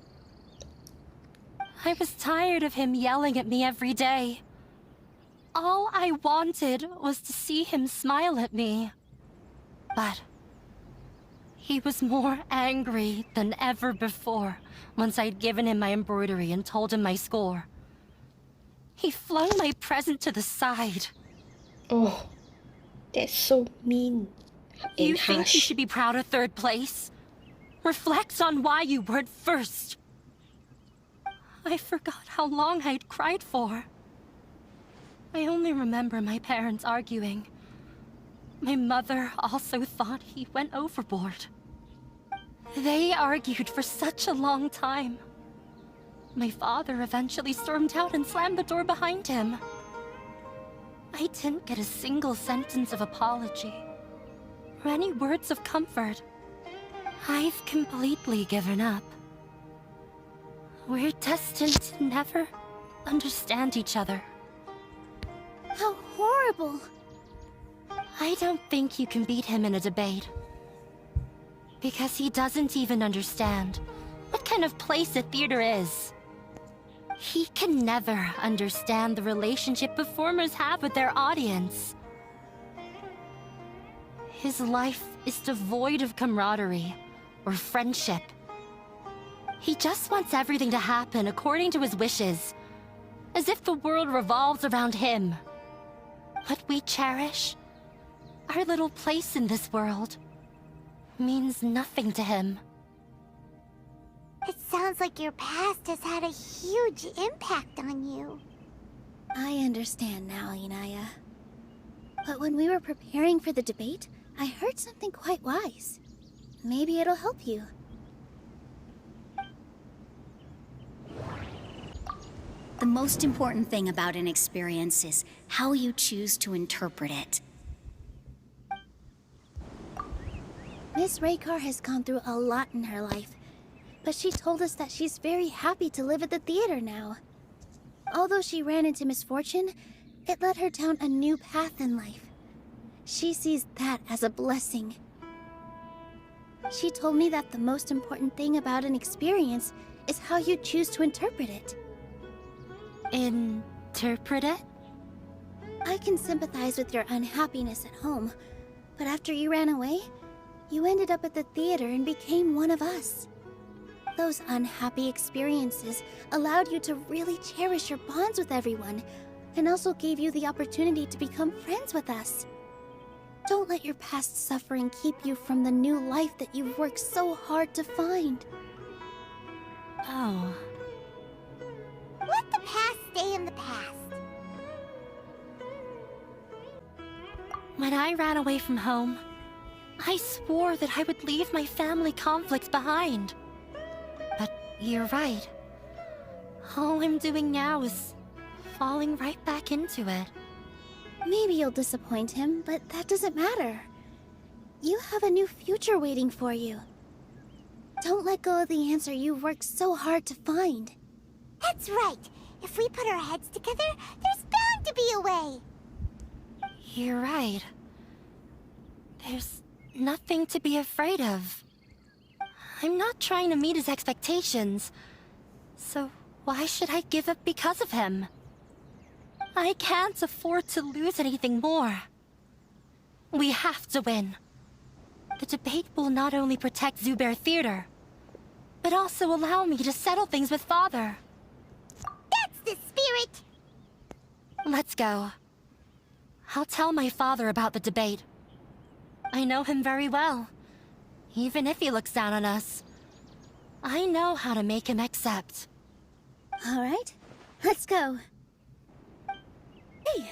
I was tired of him yelling at me every day. All I wanted was to see him smile at me. But he was more angry than ever before once I'd given him my embroidery and told him my score. He flung my present to the side. Oh, that's so mean and You think you harsh. should be proud of 3rd place? Reflect on why you weren't first. I forgot how long I'd cried for. I only remember my parents arguing. My mother also thought he went overboard. They argued for such a long time. My father eventually stormed out and slammed the door behind him. I didn't get a single sentence of apology or any words of comfort. I've completely given up. We're destined to never understand each other. How horrible! I don't think you can beat him in a debate. Because he doesn't even understand what kind of place a theater is. He can never understand the relationship performers have with their audience. His life is devoid of camaraderie or friendship. He just wants everything to happen according to his wishes, as if the world revolves around him. What we cherish, our little place in this world, means nothing to him. It sounds like your past has had a huge impact on you. I understand now, Inaya. But when we were preparing for the debate, I heard something quite wise. Maybe it'll help you. The most important thing about an experience is how you choose to interpret it. Miss Raykar has gone through a lot in her life, but she told us that she's very happy to live at the theater now. Although she ran into misfortune, it led her down a new path in life. She sees that as a blessing. She told me that the most important thing about an experience is how you choose to interpret it. Interpret it? I can sympathize with your unhappiness at home, but after you ran away, you ended up at the theater and became one of us. Those unhappy experiences allowed you to really cherish your bonds with everyone, and also gave you the opportunity to become friends with us. Don't let your past suffering keep you from the new life that you've worked so hard to find. Oh. Let the past stay in the past. When I ran away from home, I swore that I would leave my family conflicts behind. But you're right. All I'm doing now is falling right back into it. Maybe you'll disappoint him, but that doesn't matter. You have a new future waiting for you. Don't let go of the answer you've worked so hard to find. That's right. If we put our heads together, there's bound to be a way. You're right. There's nothing to be afraid of. I'm not trying to meet his expectations, so why should I give up because of him? I can't afford to lose anything more. We have to win. The debate will not only protect Zubair Theater, but also allow me to settle things with Father. That's the spirit! Let's go. I'll tell my father about the debate. I know him very well. Even if he looks down on us, I know how to make him accept. All right, let's go. Hey,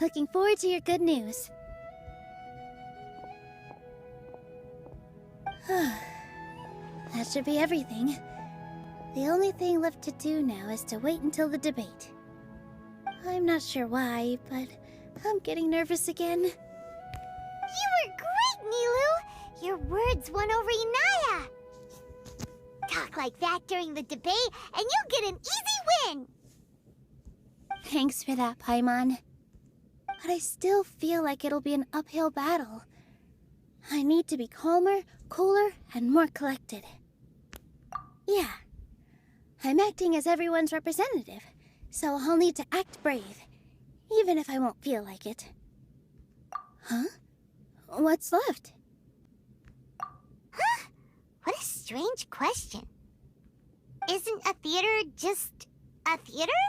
looking forward to your good news. That should be everything. The only thing left to do now is to wait until the debate. I'm not sure why, but I'm getting nervous again. You were great, Nilou! Your words won over Inaya! Talk like that during the debate, and you'll get an easy win! Thanks for that, Paimon. But I still feel like it'll be an uphill battle. I need to be calmer, cooler, and more collected. Yeah. I'm acting as everyone's representative, so I'll need to act brave, even if I won't feel like it. Huh? What's left? Huh? What a strange question. Isn't a theater just a theater?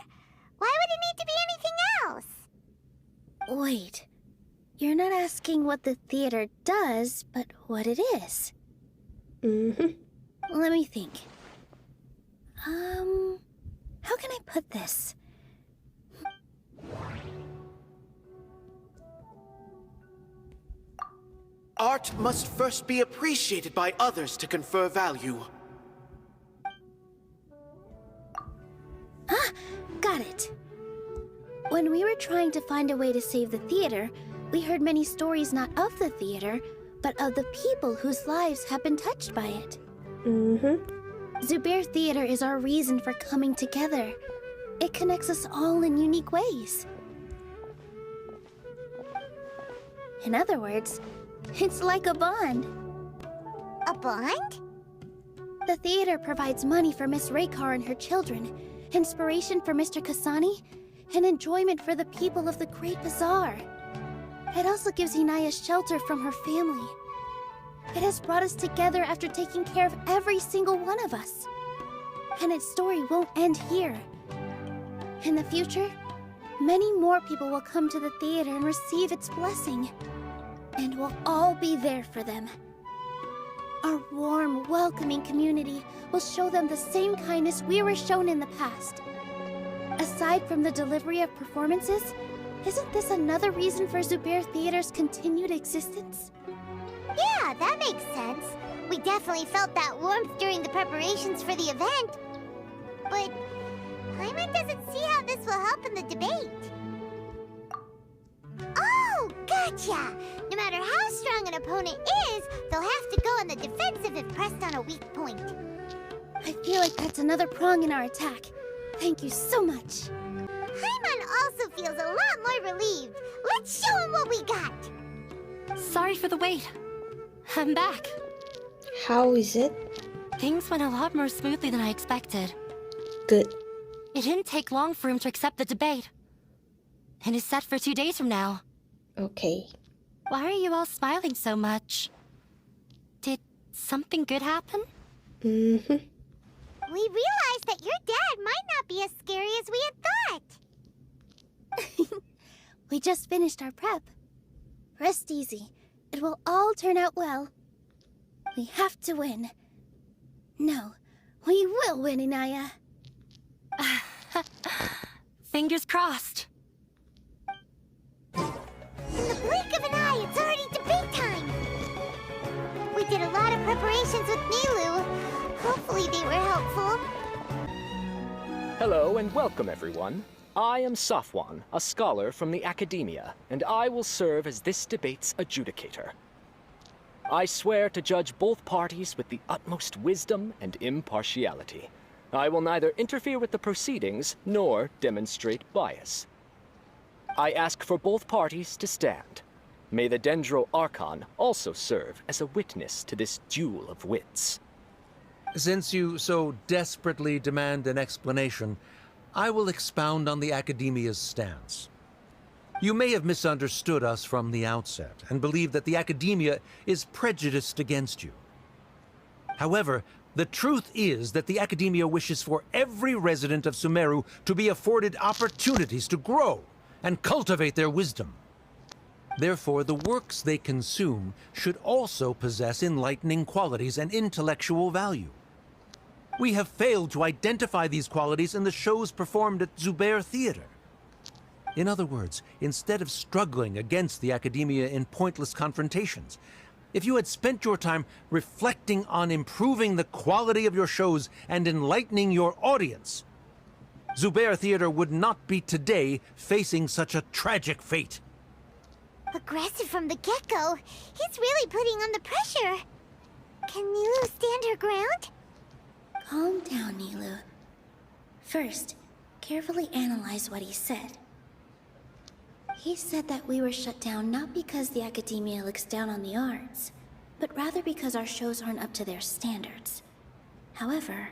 Why would it need to be anything else? Wait. You're not asking what the theater does, but what it is. Let me think. How can I put this? Art must first be appreciated by others to confer value. Ah, got it. When we were trying to find a way to save the theater, we heard many stories not of the theater, but of the people whose lives have been touched by it. Zubair Theater is our reason for coming together. It connects us all in unique ways. In other words, it's like a bond. A bond? The theater provides money for Miss Raykar and her children, inspiration for Mr. Kasani, and enjoyment for the people of the Great Bazaar. It also gives Inaya shelter from her family. It has brought us together after taking care of every single one of us. And its story won't end here. In the future, many more people will come to the theater and receive its blessing. And we'll all be there for them. Our warm, welcoming community will show them the same kindness we were shown in the past. Aside from the delivery of performances, isn't this another reason for Zubair Theater's continued existence? Yeah, that makes sense. We definitely felt that warmth during the preparations for the event. But Paimon doesn't see how this will help in the debate. Oh, gotcha! No matter how strong an opponent is, they'll have to go on the defensive if pressed on a weak point. I feel like that's another prong in our attack. Thank you so much. Paimon also feels a lot more relieved. Let's show him what we got! Sorry for the wait. I'm back. How is it? Things went a lot more smoothly than I expected. Good. It didn't take long for him to accept the debate. And it's set for 2 days from now. Okay. Why are you all smiling so much? Did something good happen? We realized that your dad might not be as scary as we had thought. We just finished our prep. Rest easy. It will all turn out well. We have to win. No, we will win, Inaya. Fingers crossed. In the blink of an eye, it's already debate time! We did a lot of preparations with Nilou. Hopefully they were helpful. Hello and welcome, everyone. I am Safwan, a scholar from the Academia, and I will serve as this debate's adjudicator. I swear to judge both parties with the utmost wisdom and impartiality. I will neither interfere with the proceedings nor demonstrate bias. I ask for both parties to stand. May the Dendro Archon also serve as a witness to this duel of wits. Since you so desperately demand an explanation, I will expound on the Academia's stance. You may have misunderstood us from the outset and believe that the Academia is prejudiced against you. However, the truth is that the Academia wishes for every resident of Sumeru to be afforded opportunities to grow and cultivate their wisdom. Therefore, the works they consume should also possess enlightening qualities and intellectual value. We have failed to identify these qualities in the shows performed at Zubair Theater. In other words, instead of struggling against the Academia in pointless confrontations, if you had spent your time reflecting on improving the quality of your shows and enlightening your audience, Zubair Theater would not be today facing such a tragic fate. Aggressive from the get-go. He's really putting on the pressure. Can Nilou stand her ground? Calm down, Nilou. First, carefully analyze what he said. He said that we were shut down not because the Academia looks down on the arts, but rather because our shows aren't up to their standards. However,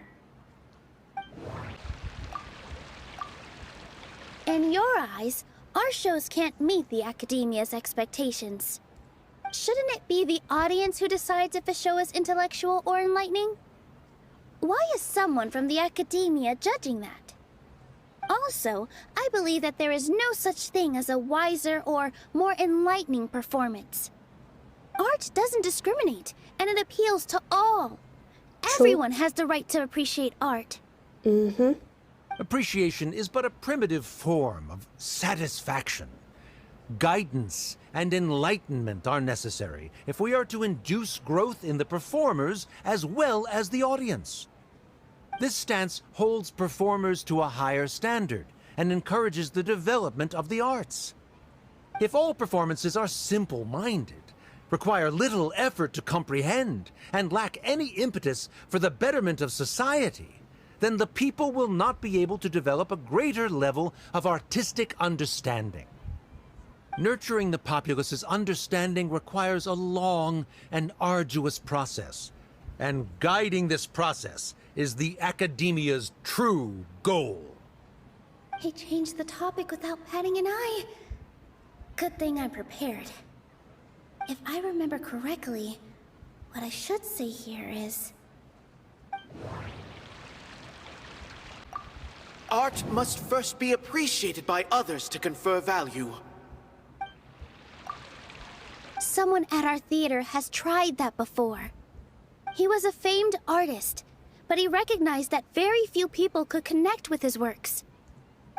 in your eyes, our shows can't meet the Academia's expectations. Shouldn't it be the audience who decides if a show is intellectual or enlightening? Why is someone from the Academia judging that? Also, I believe that there is no such thing as a wiser or more enlightening performance. Art doesn't discriminate, and it appeals to all. Everyone has the right to appreciate art. Appreciation is but a primitive form of satisfaction. Guidance and enlightenment are necessary if we are to induce growth in the performers as well as the audience. This stance holds performers to a higher standard and encourages the development of the arts. If all performances are simple-minded, require little effort to comprehend, and lack any impetus for the betterment of society, then the people will not be able to develop a greater level of artistic understanding. Nurturing the populace's understanding requires a long and arduous process, and guiding this process is the Academia's true goal. He changed the topic without batting an eye. Good thing I'm prepared. If I remember correctly, what I should say here is... Art must first be appreciated by others to confer value. Someone at our theater has tried that before. He was a famed artist, but he recognized that very few people could connect with his works.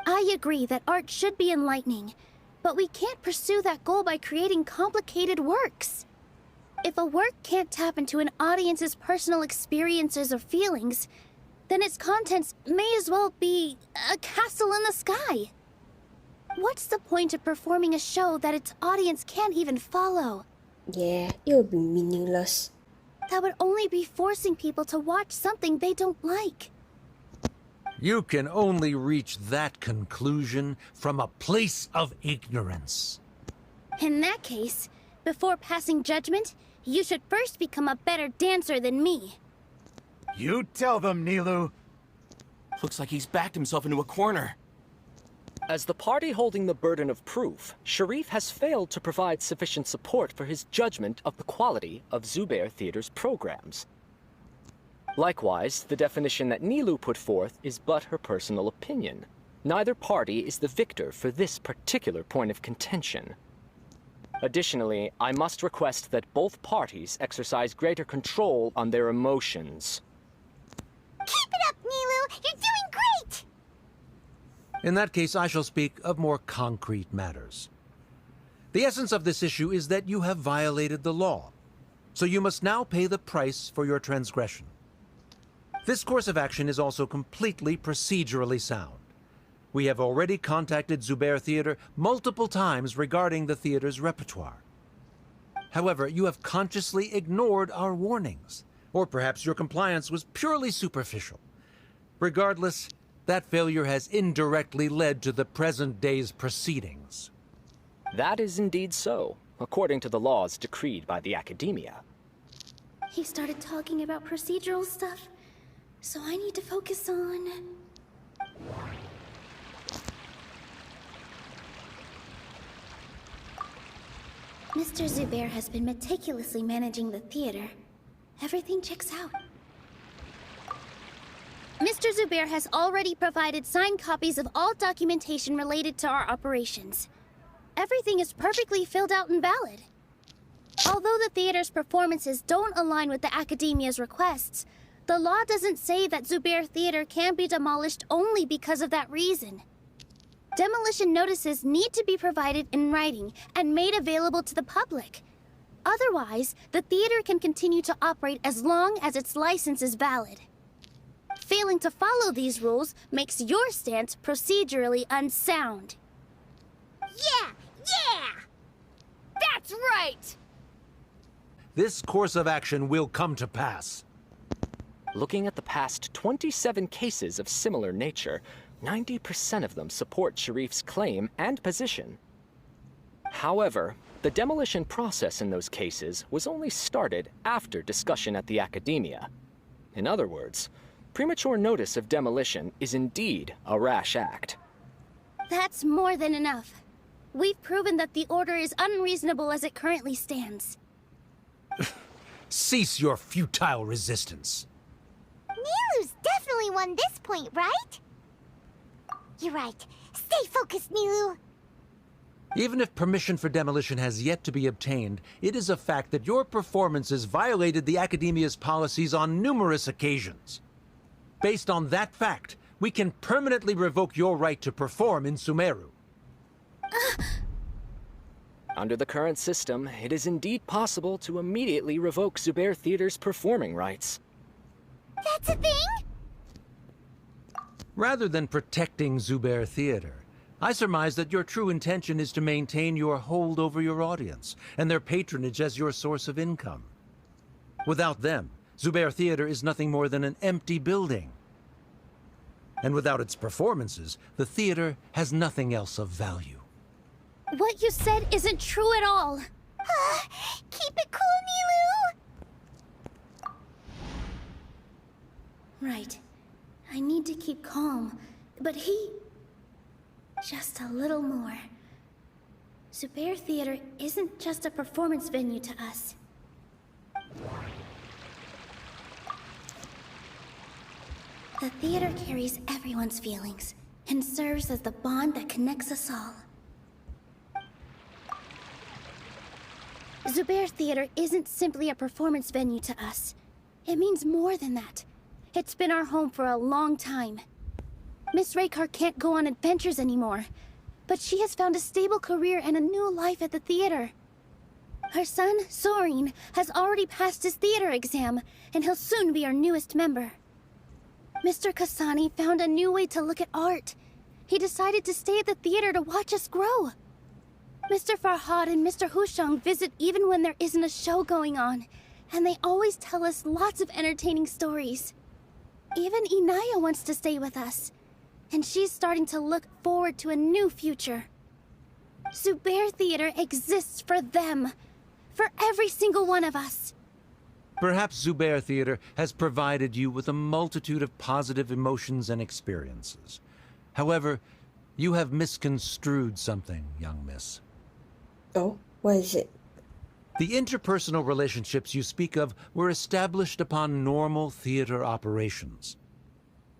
I agree that art should be enlightening, but we can't pursue that goal by creating complicated works. If a work can't tap into an audience's personal experiences or feelings, then its contents may as well be a castle in the sky. What's the point of performing a show that its audience can't even follow? Yeah, it would be meaningless. That would only be forcing people to watch something they don't like. You can only reach that conclusion from a place of ignorance. In that case, before passing judgment, you should first become a better dancer than me. You tell them, Nilou. Looks like he's backed himself into a corner. As the party holding the burden of proof, Sharif has failed to provide sufficient support for his judgment of the quality of Zubair Theater's programs. Likewise, the definition that Nilou put forth is but her personal opinion. Neither party is the victor for this particular point of contention. Additionally, I must request that both parties exercise greater control on their emotions. Keep it up, Nilou! You're doing great! In that case, I shall speak of more concrete matters. The essence of this issue is that you have violated the law, so you must now pay the price for your transgression. This course of action is also completely procedurally sound. We have already contacted Zubair Theater multiple times regarding the theater's repertoire. However, you have consciously ignored our warnings, or perhaps your compliance was purely superficial. Regardless, that failure has indirectly led to the present day's proceedings. That is indeed so, according to the laws decreed by the Academia. He started talking about procedural stuff, so I need to focus on... Mr. Zubair has been meticulously managing the theater. Everything checks out. Mr. Zubair has already provided signed copies of all documentation related to our operations. Everything is perfectly filled out and valid. Although the theater's performances don't align with the Academia's requests, the law doesn't say that Zubair Theater can be demolished only because of that reason. Demolition notices need to be provided in writing and made available to the public. Otherwise, the theater can continue to operate as long as its license is valid. Failing to follow these rules makes your stance procedurally unsound. Yeah! Yeah! That's right! This course of action will come to pass. Looking at the past 27 cases of similar nature, 90% of them support Sharif's claim and position. However, the demolition process in those cases was only started after discussion at the Academia. In other words, premature notice of demolition is indeed a rash act. That's more than enough. We've proven that the order is unreasonable as it currently stands. Cease your futile resistance. Nilou's definitely won this point, right? You're right. Stay focused, Nilou. Even if permission for demolition has yet to be obtained, it is a fact that your performances violated the Academia's policies on numerous occasions. Based on that fact, we can permanently revoke your right to perform in Sumeru. Under the current system, it is indeed possible to immediately revoke Zubair Theater's performing rights. That's a thing? Rather than protecting Zubair Theater, I surmise that your true intention is to maintain your hold over your audience and their patronage as your source of income. Without them, Zubair Theater is nothing more than an empty building. And without its performances, the theater has nothing else of value. What you said isn't true at all. Keep it cool, Nilou! Right. I need to keep calm, but he... just a little more. Zubair Theater isn't just a performance venue to us. The theater carries everyone's feelings and serves as the bond that connects us all. Zubair Theater isn't simply a performance venue to us. It means more than that. It's been our home for a long time. Miss Raykar can't go on adventures anymore, but she has found a stable career and a new life at the theater. Her son, Soren, has already passed his theater exam, and he'll soon be our newest member. Mr. Kasani found a new way to look at art. He decided to stay at the theater to watch us grow. Mr. Farhad and Mr. Hushang visit even when there isn't a show going on, and they always tell us lots of entertaining stories. Even Inaya wants to stay with us, and she's starting to look forward to a new future. Zubair Theater exists for them, for every single one of us. Perhaps Zubair Theater has provided you with a multitude of positive emotions and experiences. However, you have misconstrued something, young miss. Oh, what is it? The interpersonal relationships you speak of were established upon normal theater operations.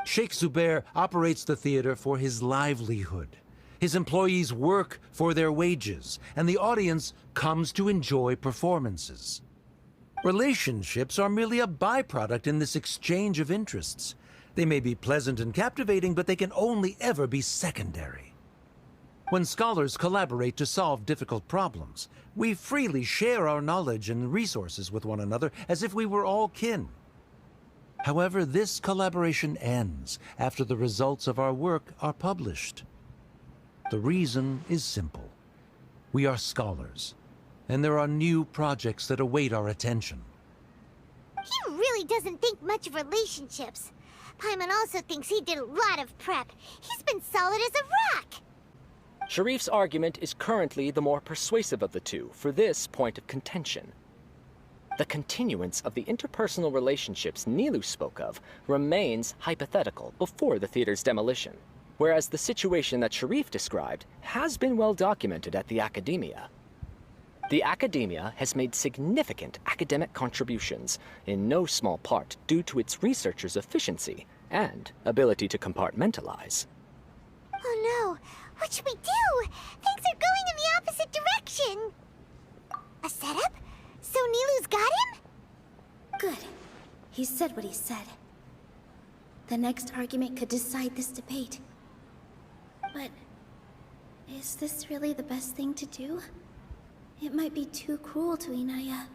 Sheikh Zubair operates the theater for his livelihood. His employees work for their wages, and the audience comes to enjoy performances. Relationships are merely a byproduct in this exchange of interests. They may be pleasant and captivating, but they can only ever be secondary. When scholars collaborate to solve difficult problems, we freely share our knowledge and resources with one another as if we were all kin. However, this collaboration ends after the results of our work are published. The reason is simple. We are scholars, and there are new projects that await our attention. He really doesn't think much of relationships. Paimon also thinks he did a lot of prep. He's been solid as a rock. Sharif's argument is currently the more persuasive of the two for this point of contention. The continuance of the interpersonal relationships Nilou spoke of remains hypothetical before the theater's demolition, whereas the situation that Sharif described has been well documented at the Academia. The Academia has made significant academic contributions, in no small part due to its researchers' efficiency and ability to compartmentalize. Oh no! What should we do? Things are going in the opposite direction! A setup? So Nilou's got him? Good. He said what he said. The next argument could decide this debate. But... is this really the best thing to do? It might be too cruel to Inaya.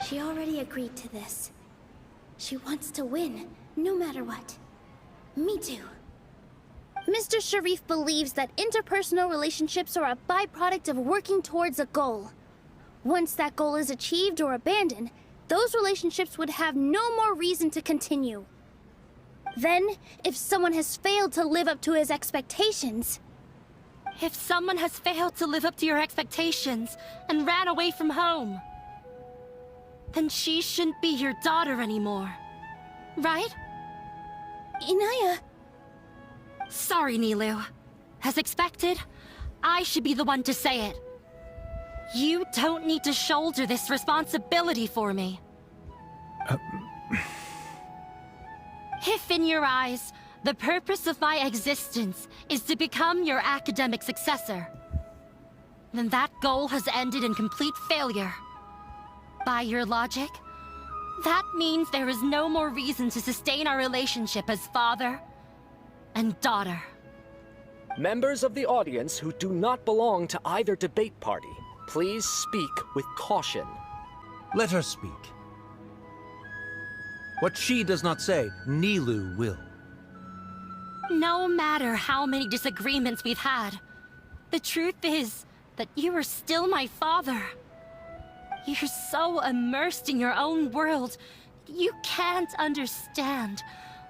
She already agreed to this. She wants to win, no matter what. Me too. Mr. Sharif believes that interpersonal relationships are a byproduct of working towards a goal. Once that goal is achieved or abandoned, those relationships would have no more reason to continue. Then, if someone has failed to live up to his expectations... If someone has failed to live up to your expectations and ran away from home, then she shouldn't be your daughter anymore. Right? Inaya... Sorry, Nilou. As expected, I should be the one to say it. You don't need to shoulder this responsibility for me. If in your eyes, the purpose of my existence is to become your academic successor, then that goal has ended in complete failure. By your logic, that means there is no more reason to sustain our relationship as father and daughter. Members of the audience who do not belong to either debate party, please speak with caution. Let her speak. What she does not say, Nilou will. No matter how many disagreements we've had, the truth is that you are still my father. You're so immersed in your own world, you can't understand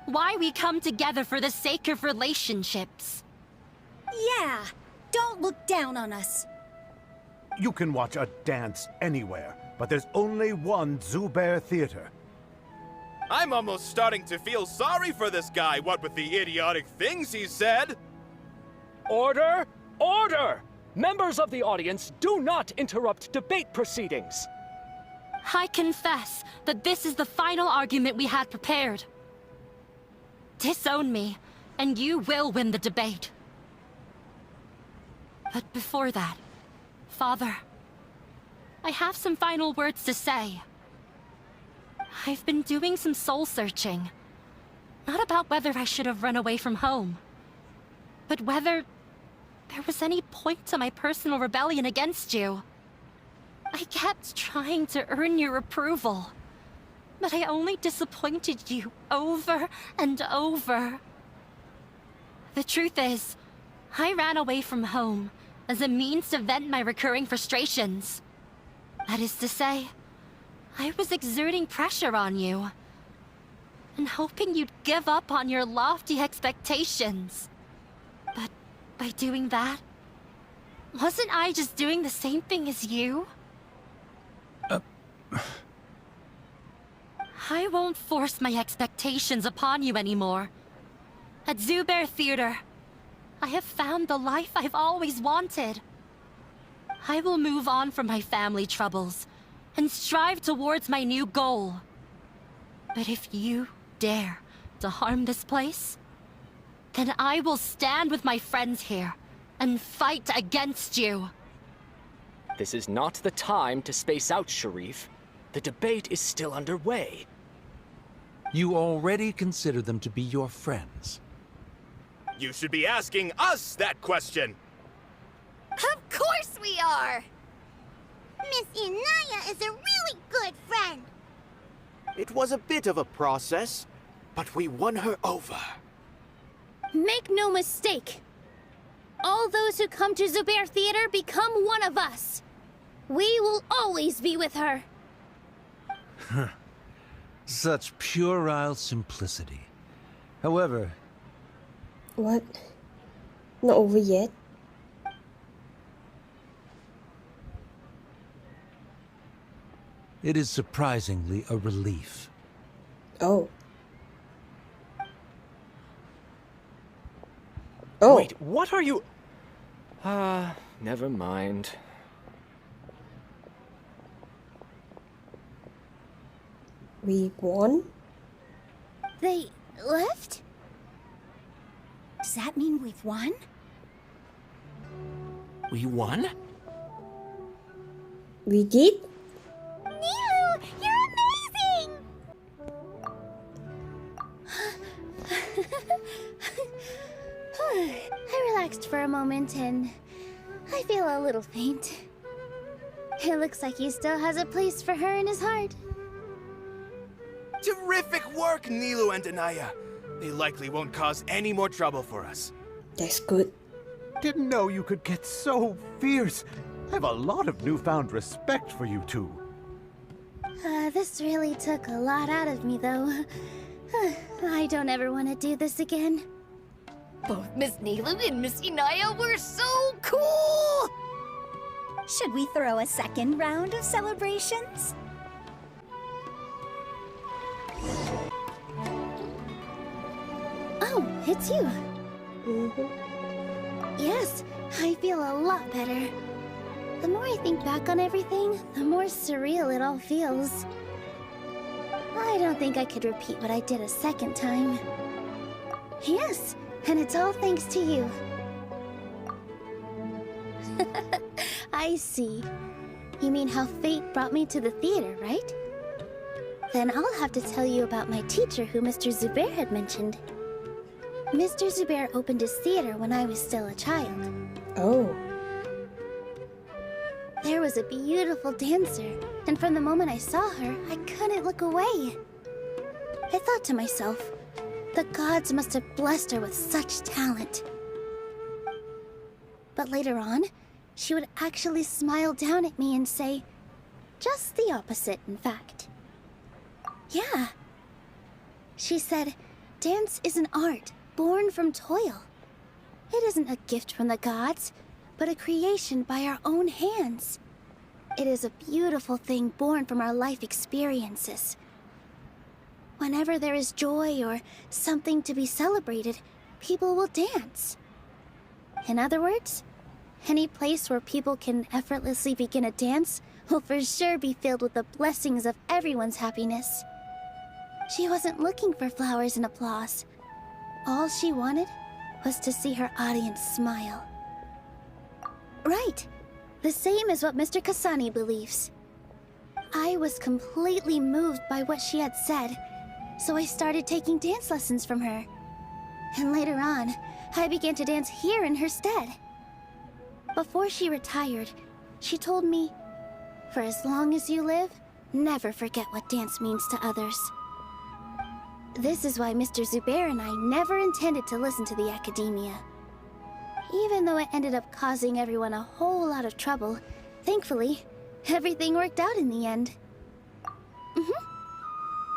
why we come together for the sake of relationships. Yeah, don't look down on us. You can watch a dance anywhere, but there's only one Zubair Theater. I'm almost starting to feel sorry for this guy, what with the idiotic things he said. Order! Order! Members of the audience, do not interrupt debate proceedings. I confess that this is the final argument we had prepared. Disown me, and you will win the debate. But before that, Father, I have some final words to say. I've been doing some soul-searching. Not about whether I should have run away from home, but whether there was any point to my personal rebellion against you. I kept trying to earn your approval, but I only disappointed you over and over. The truth is, I ran away from home as a means to vent my recurring frustrations. That is to say, I was exerting pressure on you, and hoping you'd give up on your lofty expectations. But by doing that, wasn't I just doing the same thing as you? I won't force my expectations upon you anymore. At Zubair Theater, I have found the life I've always wanted. I will move on from my family troubles and strive towards my new goal. But if you dare to harm this place, then I will stand with my friends here and fight against you. This is not the time to space out, Sharif. The debate is still underway. You already consider them to be your friends. You should be asking us that question. Of course we are! Miss Inaya is a really good friend. It was a bit of a process, but we won her over. Make no mistake. All those who come to Zubair Theater become one of us. We will always be with her. Such puerile simplicity. However... What? Not over yet? It is surprisingly a relief. Oh. Oh. Wait, what are you... never mind. We won? They left? Does that mean we've won? We won? We did? Nilou, you're amazing! I relaxed for a moment and I feel a little faint. It looks like he still has a place for her in his heart. Terrific work, Nilou and Anaya. They likely won't cause any more trouble for us. That's good. Didn't know you could get so fierce. I have a lot of newfound respect for you two. This really took a lot out of me, though. I don't ever want to do this again. Both Miss Nilou and Miss Inaya were so cool! Should we throw a second round of celebrations? Oh, it's you. Mm-hmm. Yes, I feel a lot better. The more I think back on everything, the more surreal it all feels. I don't think I could repeat what I did a second time. Yes, and it's all thanks to you. I see. You mean how fate brought me to the theater, right? Then I'll have to tell you about my teacher who Mr. Zubair had mentioned. Mr. Zubair opened his theater when I was still a child. Oh. There was a beautiful dancer, and from the moment I saw her, I couldn't look away. I thought to myself, the gods must have blessed her with such talent. But later on, she would actually smile down at me and say, just the opposite, in fact. Yeah. She said, dance is an art born from toil. It isn't a gift from the gods, but a creation by our own hands. It is a beautiful thing born from our life experiences. Whenever there is joy or something to be celebrated, people will dance. In other words, any place where people can effortlessly begin a dance will for sure be filled with the blessings of everyone's happiness. She wasn't looking for flowers and applause. All she wanted was to see her audience smile. Right. The same as what Mr. Kasani believes. I was completely moved by what she had said, so I started taking dance lessons from her. And later on, I began to dance here in her stead. Before she retired, she told me, for as long as you live, never forget what dance means to others. This is why Mr. Zubair and I never intended to listen to the academia. Even though it ended up causing everyone a whole lot of trouble, thankfully, everything worked out in the end.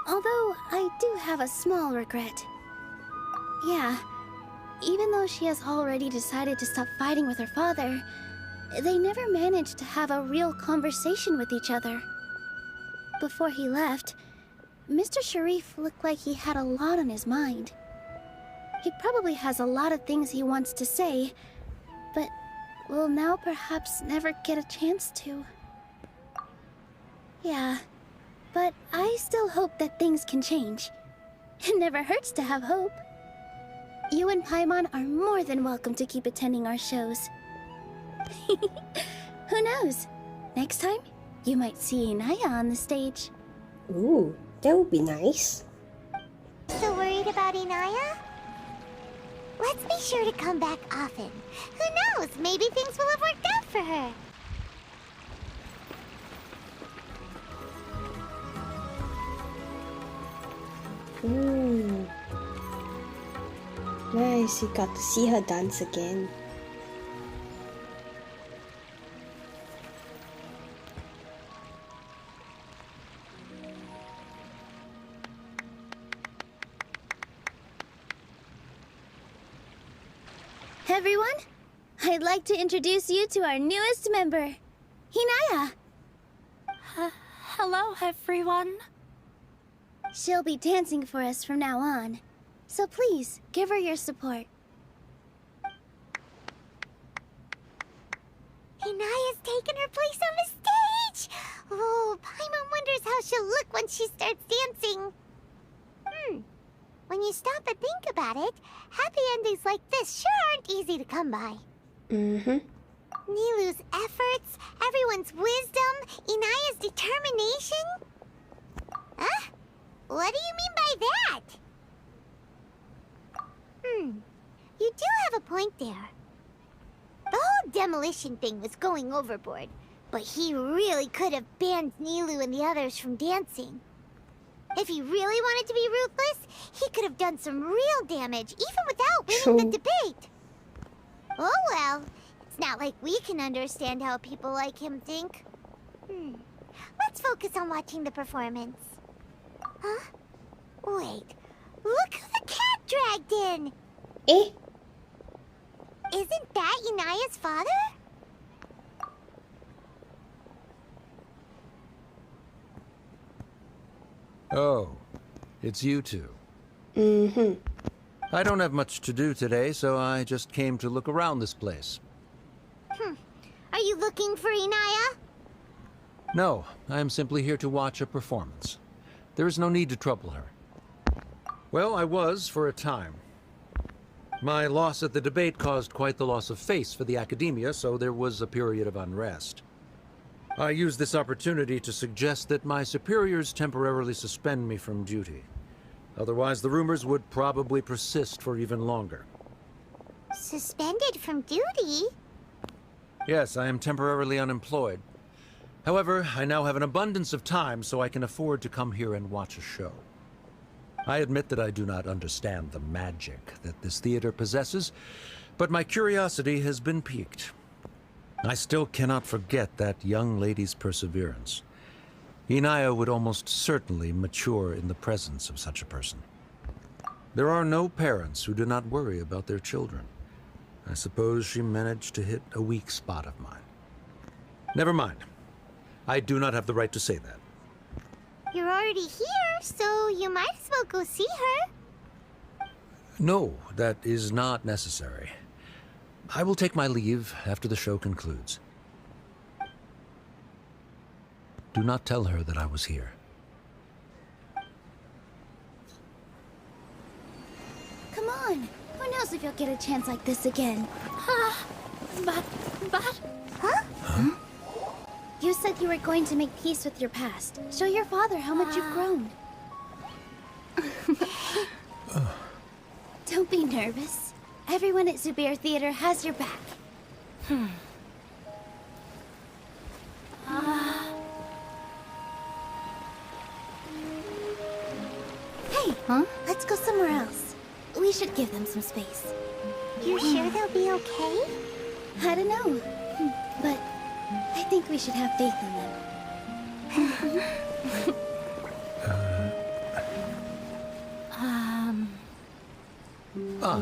Although, I do have a small regret. Yeah, even though she has already decided to stop fighting with her father, they never managed to have a real conversation with each other. Before he left, Mr. Sharif looked like he had a lot on his mind. He probably has a lot of things he wants to say, but will now perhaps never get a chance to. Yeah, but I still hope that things can change. It never hurts to have hope. You and Paimon are more than welcome to keep attending our shows. Who knows? Next time, you might see Inaya on the stage. Ooh, that would be nice. So worried about Inaya? Let's be sure to come back often. Who knows? Maybe things will have worked out for her. Nice, you got to see her dance again. Everyone, I'd like to introduce you to our newest member, Inaya. Hello, everyone. She'll be dancing for us from now on, so please give her your support. Inaya's taken her place on the stage! Oh, Paimon wonders how she'll look when she starts dancing. When you stop and think about it, happy endings like this sure aren't easy to come by. Nilou's efforts, everyone's wisdom, Inaya's determination? Huh? What do you mean by that? You do have a point there. The whole demolition thing was going overboard, but he really could have banned Nilou and the others from dancing. If he really wanted to be ruthless, he could have done some real damage, even without winning the debate. Oh well, it's not like we can understand how people like him think. Let's focus on watching the performance. Huh? Wait, look who the cat dragged in! Eh? Isn't that Inaya's father? Oh, it's you two. I don't have much to do today, so I just came to look around this place. Are you looking for Inaya? No, I am simply here to watch a performance. There is no need to trouble her. Well, I was for a time. My loss at the debate caused quite the loss of face for the academia, so there was a period of unrest. I used this opportunity to suggest that my superiors temporarily suspend me from duty. Otherwise, the rumors would probably persist for even longer. Suspended from duty? Yes, I am temporarily unemployed. However, I now have an abundance of time, so I can afford to come here and watch a show. I admit that I do not understand the magic that this theater possesses, but my curiosity has been piqued. I still cannot forget that young lady's perseverance. Inaya would almost certainly mature in the presence of such a person. There are no parents who do not worry about their children. I suppose she managed to hit a weak spot of mine. Never mind. I do not have the right to say that. You're already here, so you might as well go see her. No, that is not necessary. I will take my leave after the show concludes. Do not tell her that I was here. Come on. Who knows if you'll get a chance like this again? But... Huh? Huh? You said you were going to make peace with your past. Show your father how much you've grown. Don't be nervous. Everyone at Zubair Theater has your back. Hey, let's go somewhere else. We should give them some space. You sure they'll be okay? I don't know, but I think we should have faith in them.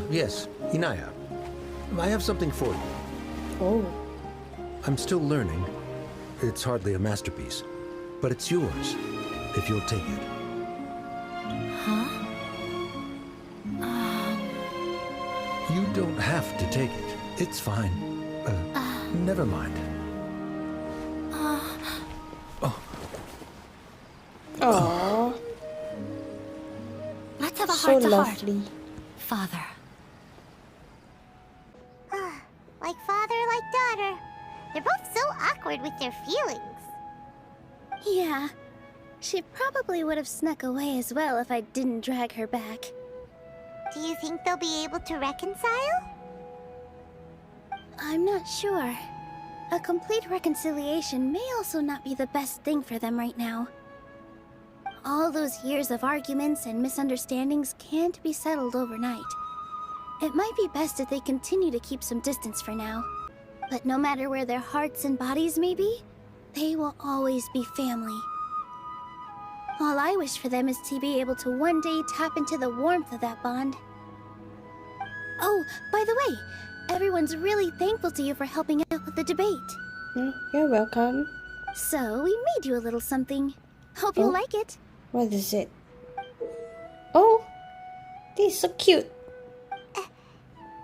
Yes, Inaya. I have something for you. Oh. I'm still learning. It's hardly a masterpiece, but it's yours, if you'll take it. You don't have to take it. It's fine. Never mind. Aww. Let's have a So heart-to-heart. lovely. Father. Like father, like daughter. They're both so awkward with their feelings. Yeah. She probably would have snuck away as well if I didn't drag her back. Do you think they'll be able to reconcile? I'm not sure. A complete reconciliation may also not be the best thing for them right now. All those years of arguments and misunderstandings can't be settled overnight. It might be best if they continue to keep some distance for now. But no matter where their hearts and bodies may be, they will always be family. All I wish for them is to be able to one day tap into the warmth of that bond. Oh, by the way, everyone's really thankful to you for helping out with the debate. You're welcome. So, we made you a little something. Hope you'll like it. What is it? Oh, this is so cute.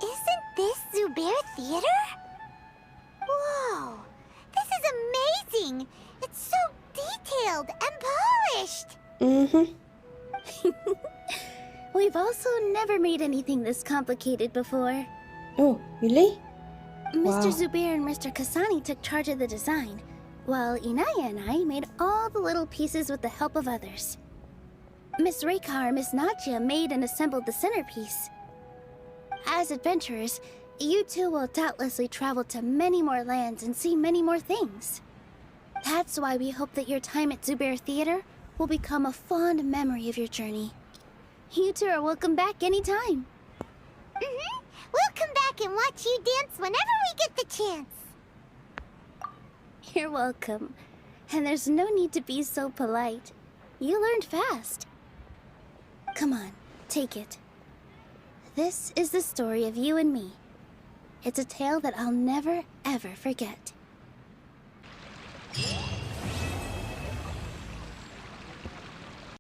Isn't this Zubair Theater? Whoa, this is amazing! It's so detailed and polished! We've also never made anything this complicated before. Oh, really? Mr. Wow. Zubair and Mr. Kasani took charge of the design, while Inaya and I made all the little pieces with the help of others. Miss Reikar and Miss Nadia made and assembled the centerpiece. As adventurers, you two will doubtlessly travel to many more lands and see many more things. That's why we hope that your time at Zubair Theater will become a fond memory of your journey. You two are welcome back anytime. We'll come back and watch you dance whenever we get the chance. You're welcome. And there's no need to be so polite. You learned fast. Come on, take it. This is the story of you and me. It's a tale that I'll never, ever forget.